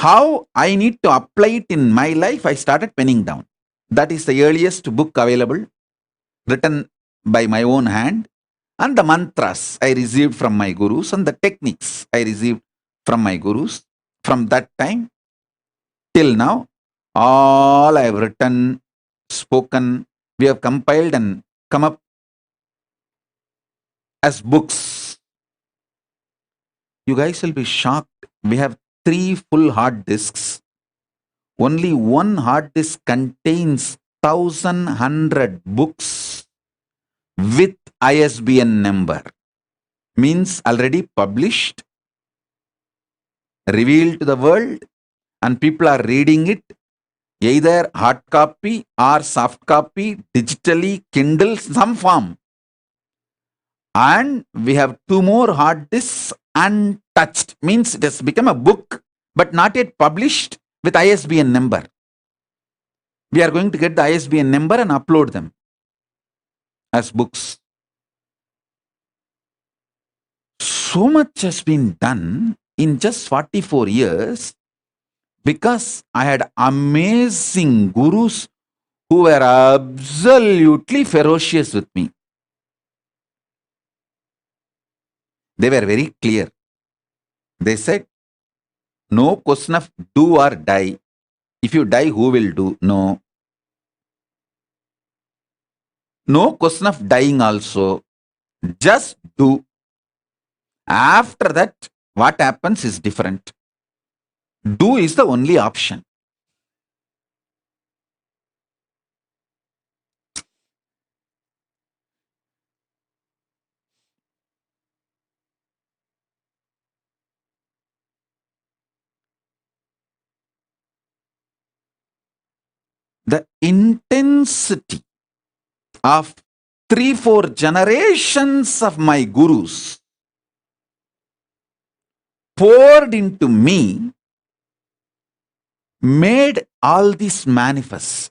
how I need to apply it in my life, I started penning down. That is the earliest book available, written by my own hand. And the mantras I received from my gurus and the techniques I received from my gurus. From that time till now, all I have written, spoken, we have compiled and come up as books. You guys will be shocked. We have 3 full hard disks. Only one hard disk contains 1,100 books with ISBN number. Means already published, revealed to the world, and people are reading it, either hard copy or soft copy, digitally, Kindle, some form. And we have 2 more hard disks untouched. Means it has become a book, but not yet published with ISBN number. We are going to get the ISBN number and upload them as books. So much has been done in just 44 years because I had amazing gurus who were absolutely ferocious with me. They were very clear. They said, no question of do or die. If you die, who will do? No. No question of dying also. Just do. After that, what happens is different. Do is the only option. The intensity of 3-4 generations of my gurus poured into me made all this manifest.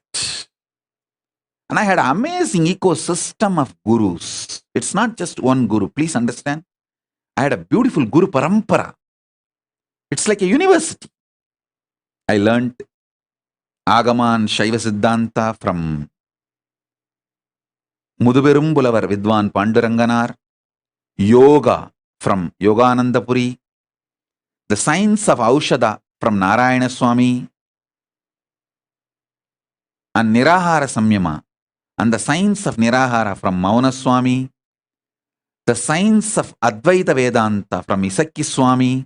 And I had an amazing ecosystem of gurus. It's not just one guru. Please understand. I had a beautiful guru parampara. It's like a university. I learned Agama and Shaiva Siddhanta from Muduberumbulavar Vidwan Panduranganar, Yoga from Yoganandapuri, the science of Aushada from Narayana Swami, and Nirahara Samyama, and the science of Nirahara from Mauna Swami, the science of Advaita Vedanta from Isakki Swami,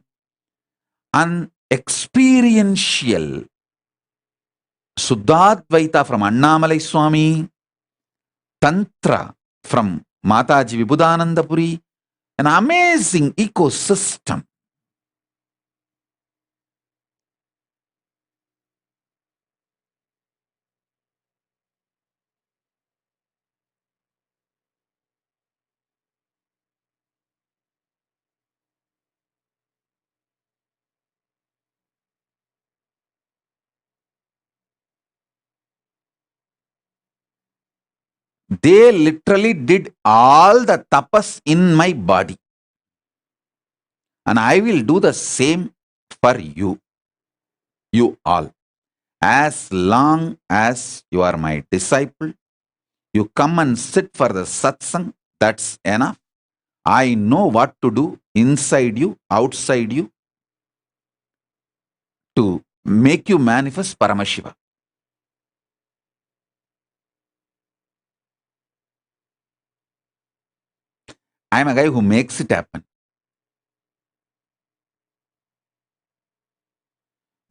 and experiential Suddhadvaita from Annamalai Swami, Tantra from Mataji Vibhudanandapuri, an amazing ecosystem. They literally did all the tapas in my body. And I will do the same for you. You all. As long as you are my disciple, you come and sit for the satsang, that's enough. I know what to do inside you, outside you, to make you manifest Paramashiva. I am a guy who makes it happen.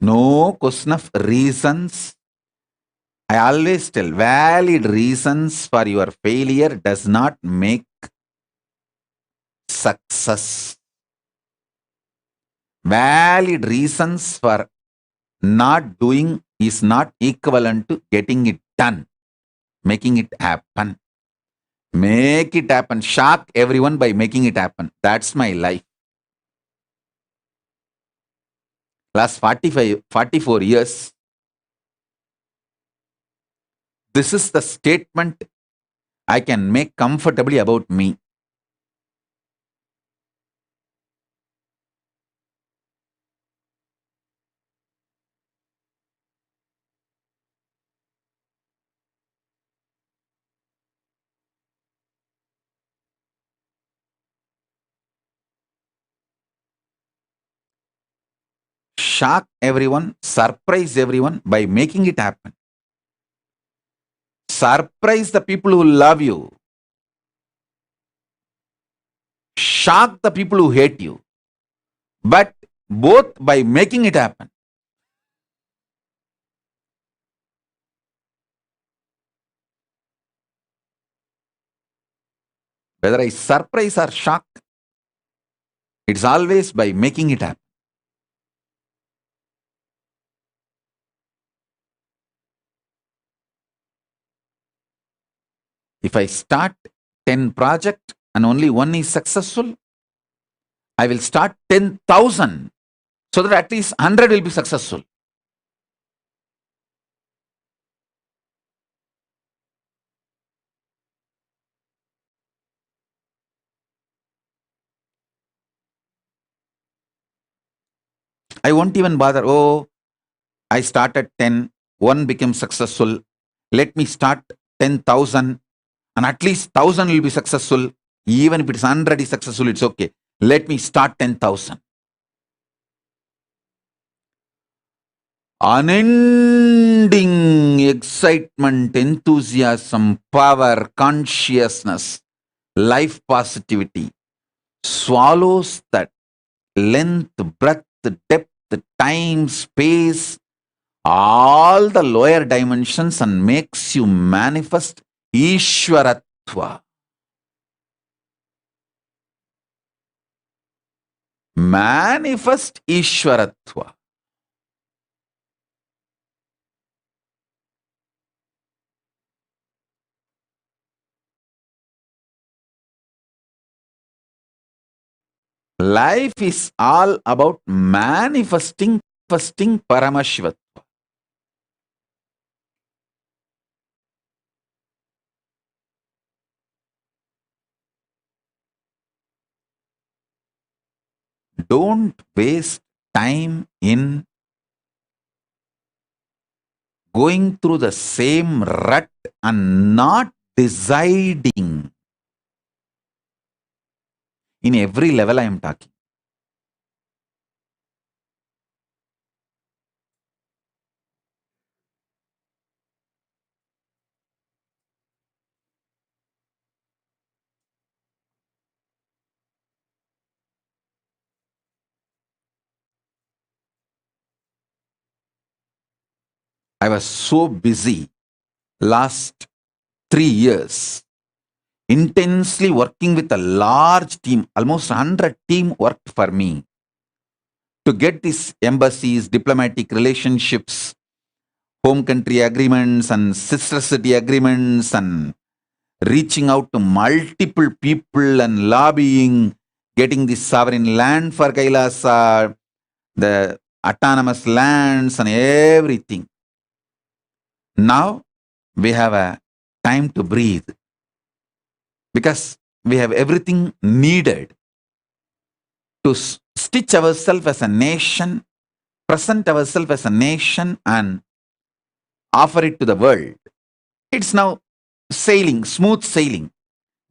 No question of reasons. I always tell, valid reasons for your failure does not make success. Valid reasons for not doing is not equivalent to getting it done, making it happen. Make it happen. Shock everyone by making it happen. That's my life. Last 44 years, this is the statement I can make comfortably about me. Shock everyone, surprise everyone by making it happen. Surprise the people who love you. Shock the people who hate you. But both by making it happen. Whether I surprise or shock, it's always by making it happen. If I start 10 projects and only one is successful, I will start 10,000 so that at least 100 will be successful. I won't even bother. Oh, I started 10, one became successful. Let me start 10,000 and at least 1,000 will be successful. Even if it's 100 is successful, it's okay. Let me start 10,000. Unending excitement, enthusiasm, power, consciousness, life positivity swallows that length, breadth, depth, time, space, all the lower dimensions and makes you manifest Ishwaratva. Manifest Ishwaratva. Life is all about manifesting Paramashivatva. Don't waste time in going through the same rut and not deciding. In every level I am talking. I was so busy last 3 years, intensely working with a large team, almost 100 team worked for me to get these embassies, diplomatic relationships, home country agreements and sister city agreements and reaching out to multiple people and lobbying, getting the sovereign land for Kailasa, the autonomous lands and everything. Now we have a time to breathe because we have everything needed to stitch ourselves as a nation, present ourselves as a nation and offer it to the world. It's now sailing, smooth sailing.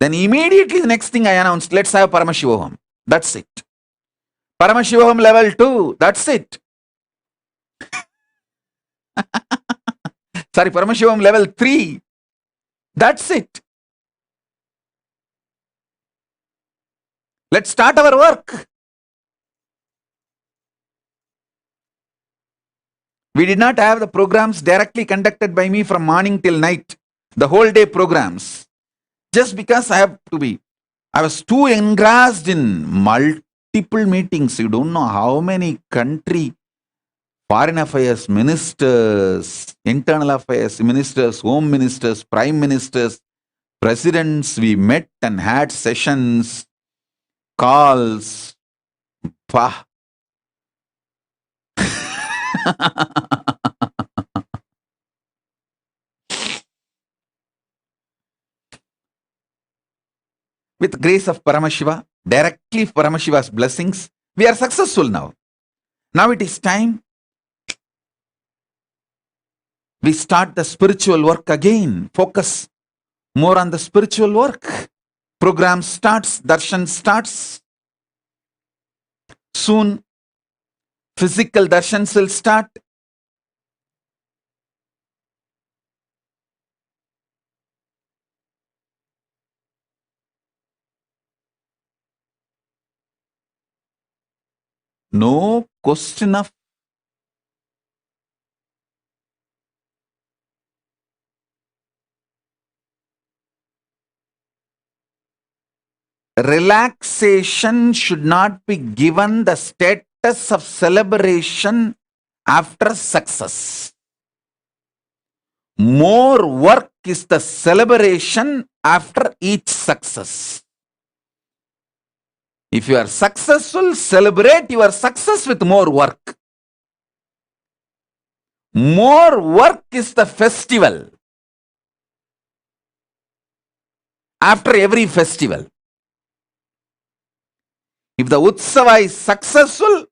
Then immediately the next thing I announced, let's have Paramashivoham. That's it. Paramashivoham level 2, that's it. Sorry, Paramashivoham level 3, that's it. Let's start our work. We did not have the programs directly conducted by me from morning till night, the whole day programs. Just because I was too engrossed in multiple meetings. You don't know how many country foreign affairs ministers, internal affairs ministers, home ministers, prime ministers, presidents. We met and had sessions, calls. Pah. With grace of Paramashiva, directly Paramashiva's blessings, we are successful now. Now it is time we start the spiritual work again. Focus more on the spiritual work. Program starts, darshan starts. Soon, physical darshans will start. No question of relaxation should not be given the status of celebration after success. More work is the celebration after each success. If you are successful, celebrate your success with more work. More work is the festival after every festival. If the Utsava is successful,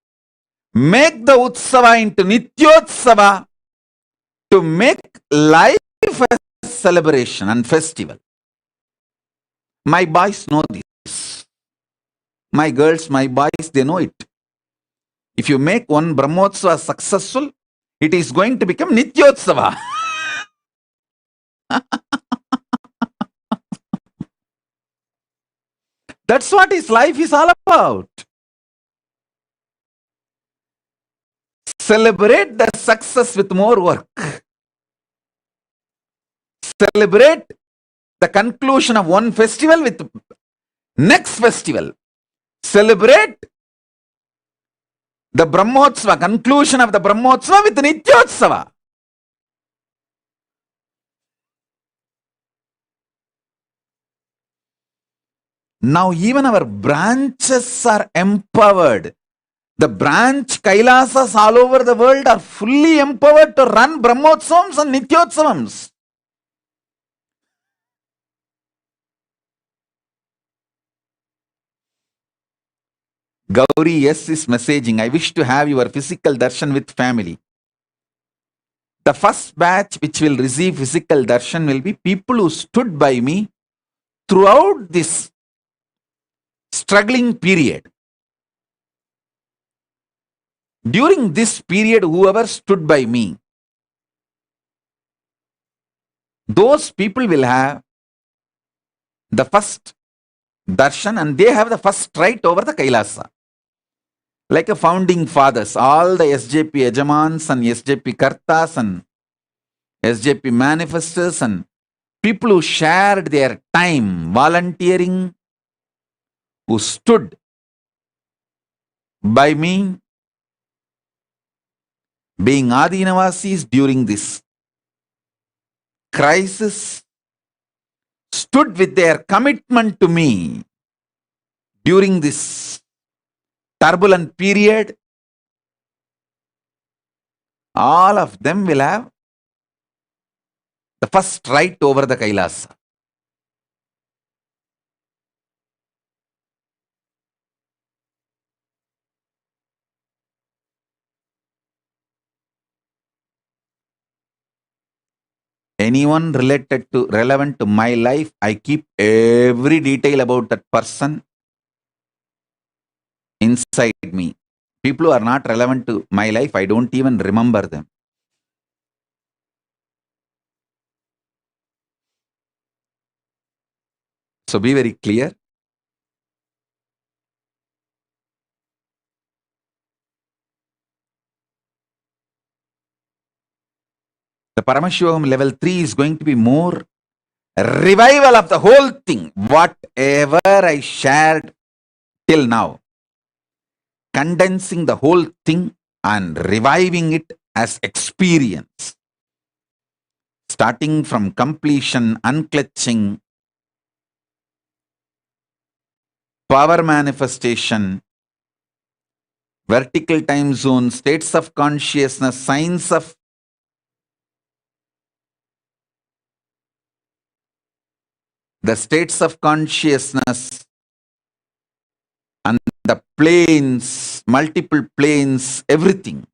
make the Utsava into Nityotsava to make life a celebration and festival. My boys know this. My girls, my boys, they know it. If you make one Brahmotsava successful, it is going to become Nityotsava. That's what his life is all about. Celebrate the success with more work. Celebrate the conclusion of one festival with next festival. Celebrate the Brahmotsava, conclusion of the Brahmotsava with Nityotsava. Now even our branches are empowered. The branch Kailasas all over the world are fully empowered to run Brahmotsavams and Nityotsavams. Gauri, yes, is messaging. I wish to have your physical darshan with family. The first batch which will receive physical darshan will be people who stood by me throughout this struggling period. During this period, whoever stood by me, those people will have the first darshan and they have the first right over the Kailasa. Like a founding fathers, all the SJP Ejamans and SJP Kartas and SJP manifestors and people who shared their time volunteering, who stood by me, being Adinavasis during this crisis, stood with their commitment to me during this turbulent period. All of them will have the first right over the Kailasa. Anyone relevant to my life, I keep every detail about that person inside me. People who are not relevant to my life, I don't even remember them. So be very clear. The Paramashivoham level 3 is going to be more revival of the whole thing. Whatever I shared till now, condensing the whole thing and reviving it as experience. Starting from completion, unclutching, power manifestation, vertical time zone, states of consciousness, signs of the states of consciousness and the planes, multiple planes, everything.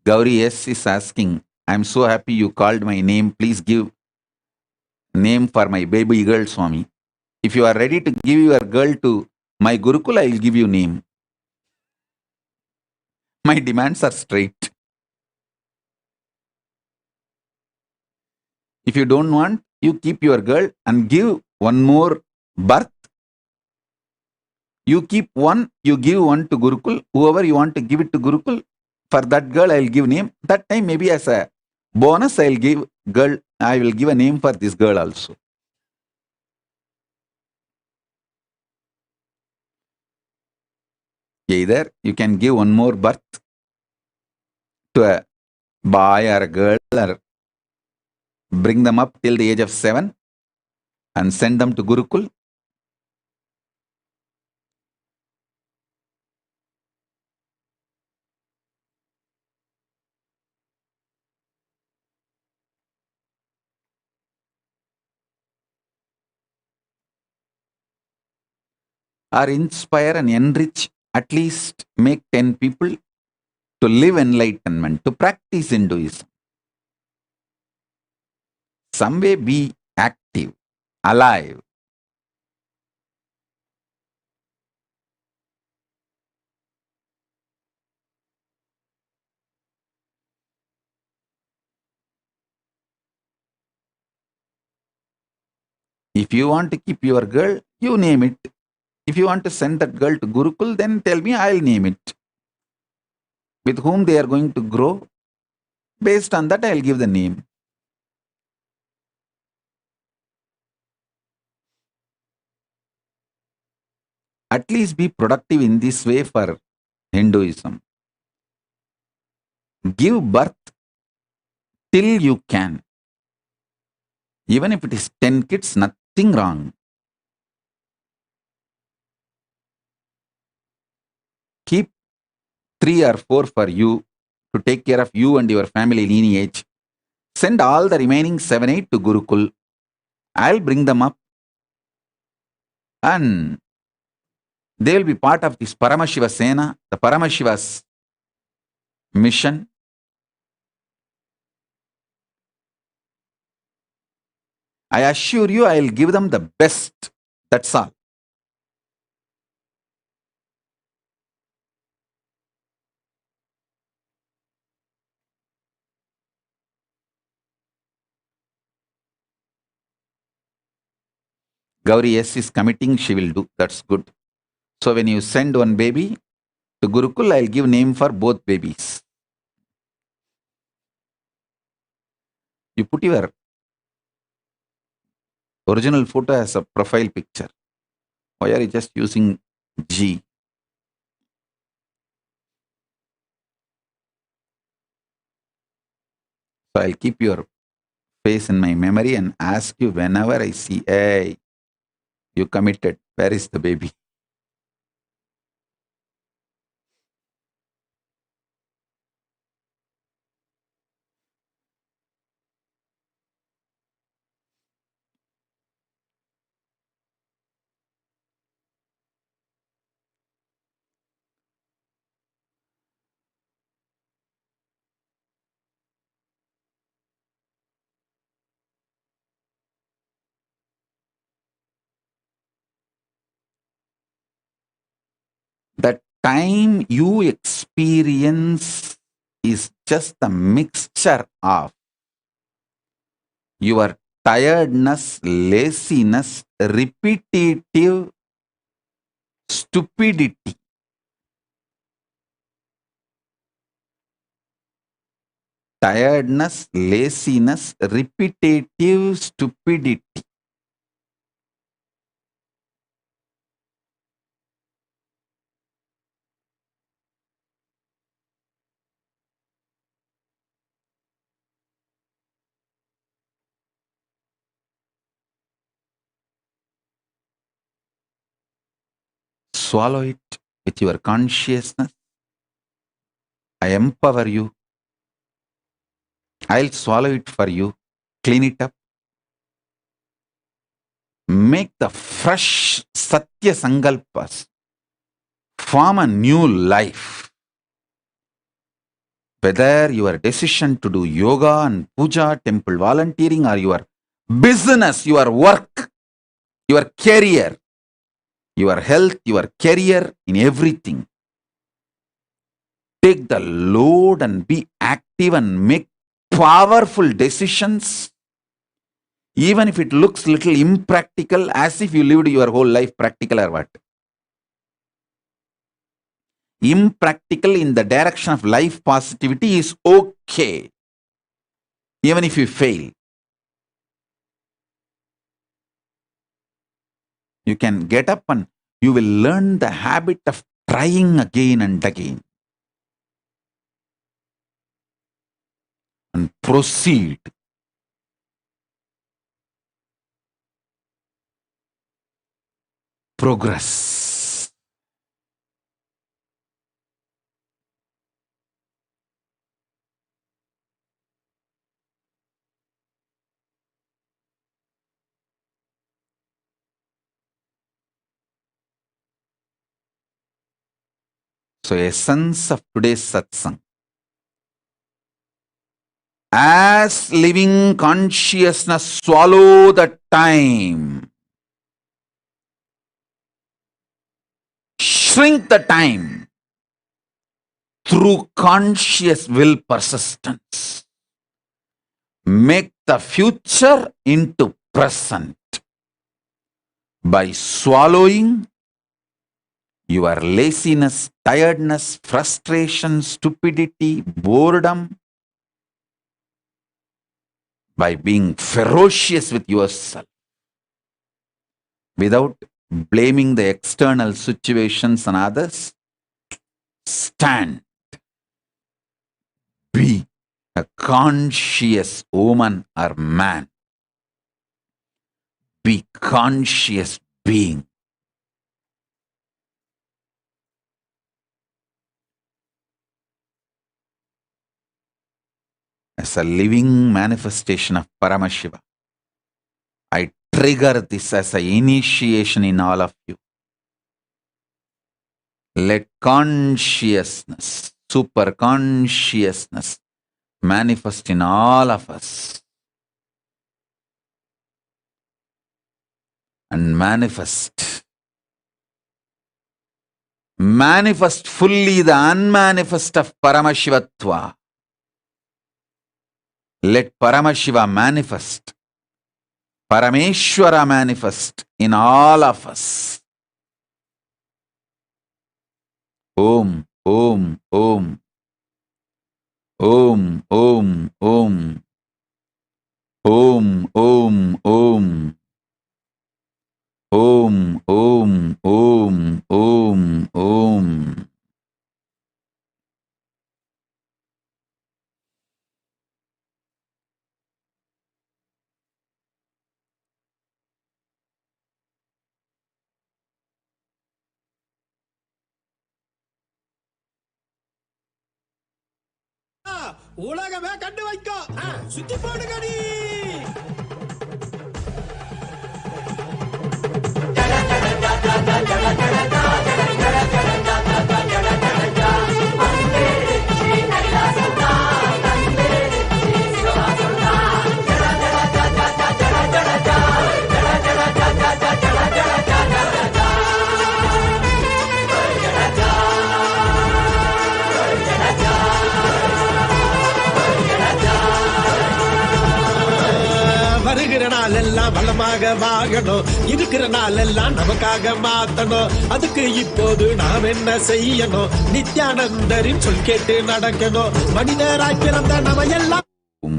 Gauri S is asking, I'm so happy you called my name. Please give name for my baby girl, Swami. If you are ready to give your girl to my Gurukul, I will give you name. My demands are straight. If you don't want, you keep your girl and give one more birth. You keep one, you give one to Gurukul. Whoever you want to give it to Gurukul, for that girl I will give name. That time maybe as a bonus I will give girl, I will give a name for this girl also. Either you can give one more birth to a boy or a girl, or bring them up till the age of 7 and send them to Gurukul. Or inspire and enrich, at least make 10 people to live enlightenment, to practice Hinduism. Some way be active, alive. If you want to keep your girl, you name it. If you want to send that girl to Gurukul, then tell me, I'll name it. With whom they are going to grow, based on that, I'll give the name. At least be productive in this way for Hinduism. Give birth till you can. Even if it is 10 kids, nothing wrong. Keep 3 or 4 for you to take care of you and your family lineage. Send all the remaining 7, 8 to Gurukul. I'll bring them up and they will be part of this Paramashiva Sena, the Paramashiva's mission. I assure you, I'll give them the best. That's all. Gauri S is committing, she will do. That's good. So when you send one baby to Gurukul, I'll give name for both babies. You put your original photo as a profile picture. Why are you just using G? So I'll keep your face in my memory and ask you whenever I see, hey, you committed. Where is the baby? The time you experience is just a mixture of your tiredness, laziness, repetitive stupidity. Tiredness, laziness, repetitive stupidity. Swallow it with your consciousness. I empower you. I'll swallow it for you. Clean it up. Make the fresh Satya Sankalpas. Form a new life. Whether your decision to do yoga and puja, temple volunteering, or your business, your work, your career, your health, your career, in everything. Take the load and be active and make powerful decisions Even if it looks little impractical, as if you lived your whole life practical or what? Impractical in the direction of life positivity is okay, even if you fail. You can get up and you will learn the habit of trying again and again and proceed. Progress. So, essence of today's satsang. As living consciousness, swallow the time. Shrink the time through conscious will persistence. Make the future into present by swallowing your laziness, tiredness, frustration, stupidity, boredom, by being ferocious with yourself without blaming the external situations and others. Stand. Be a conscious woman or man. Be conscious being. As a living manifestation of Paramashiva, I trigger this as an initiation in all of you. Let consciousness, super consciousness, manifest in all of us. And manifest fully the unmanifest of Paramashivatva. Let Paramashiva manifest, Parameshwara manifest in all of us. Om, Om, Om. Om, Om, Om. Om, Om, Om. Om, Om, Om, Om, Om. உலகமே கண்டு வைக்கும் சுத்தி போடுங்கடி வருகிற நாள் எல்லாம் வளமாக வாழணும் இருக்கிற நாள் எல்லாம் நமக்காக மாத்தணும் அதுக்கு இப்போது நாம் என்ன செய்யணும் நித்யானந்தரின் சொல் கேட்டு நடக்கணும் மனிதராய் பிறந்த நம்ம எல்லாம் Om,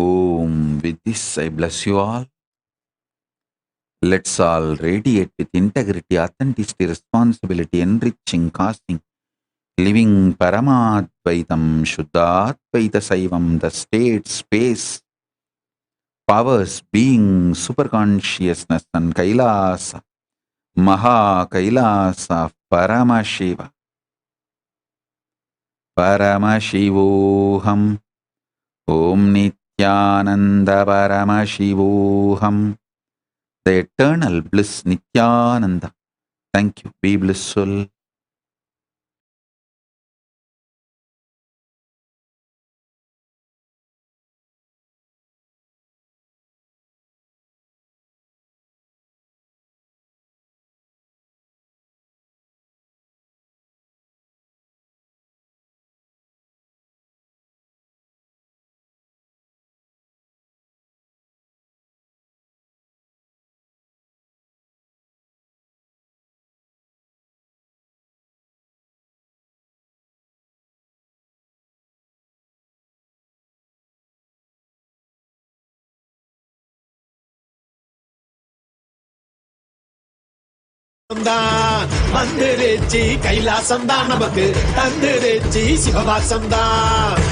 Om. With this I bless you all. Let's all radiate with integrity, authenticity, responsibility, enriching, causing, living Paramadvaitam, Shuddhadvaita Saivam, the state, space, powers, being, superconsciousness, and Kailasa, Maha Kailasa, Paramashiva, Paramashivoham, Om Nithyananda Paramashivoham, the eternal bliss Nithyananda. Thank you. Be blissful. வந்துருச்சி கைலாசம் தான் நமக்கு தந்துருச்சி சிவவாசம் தான்.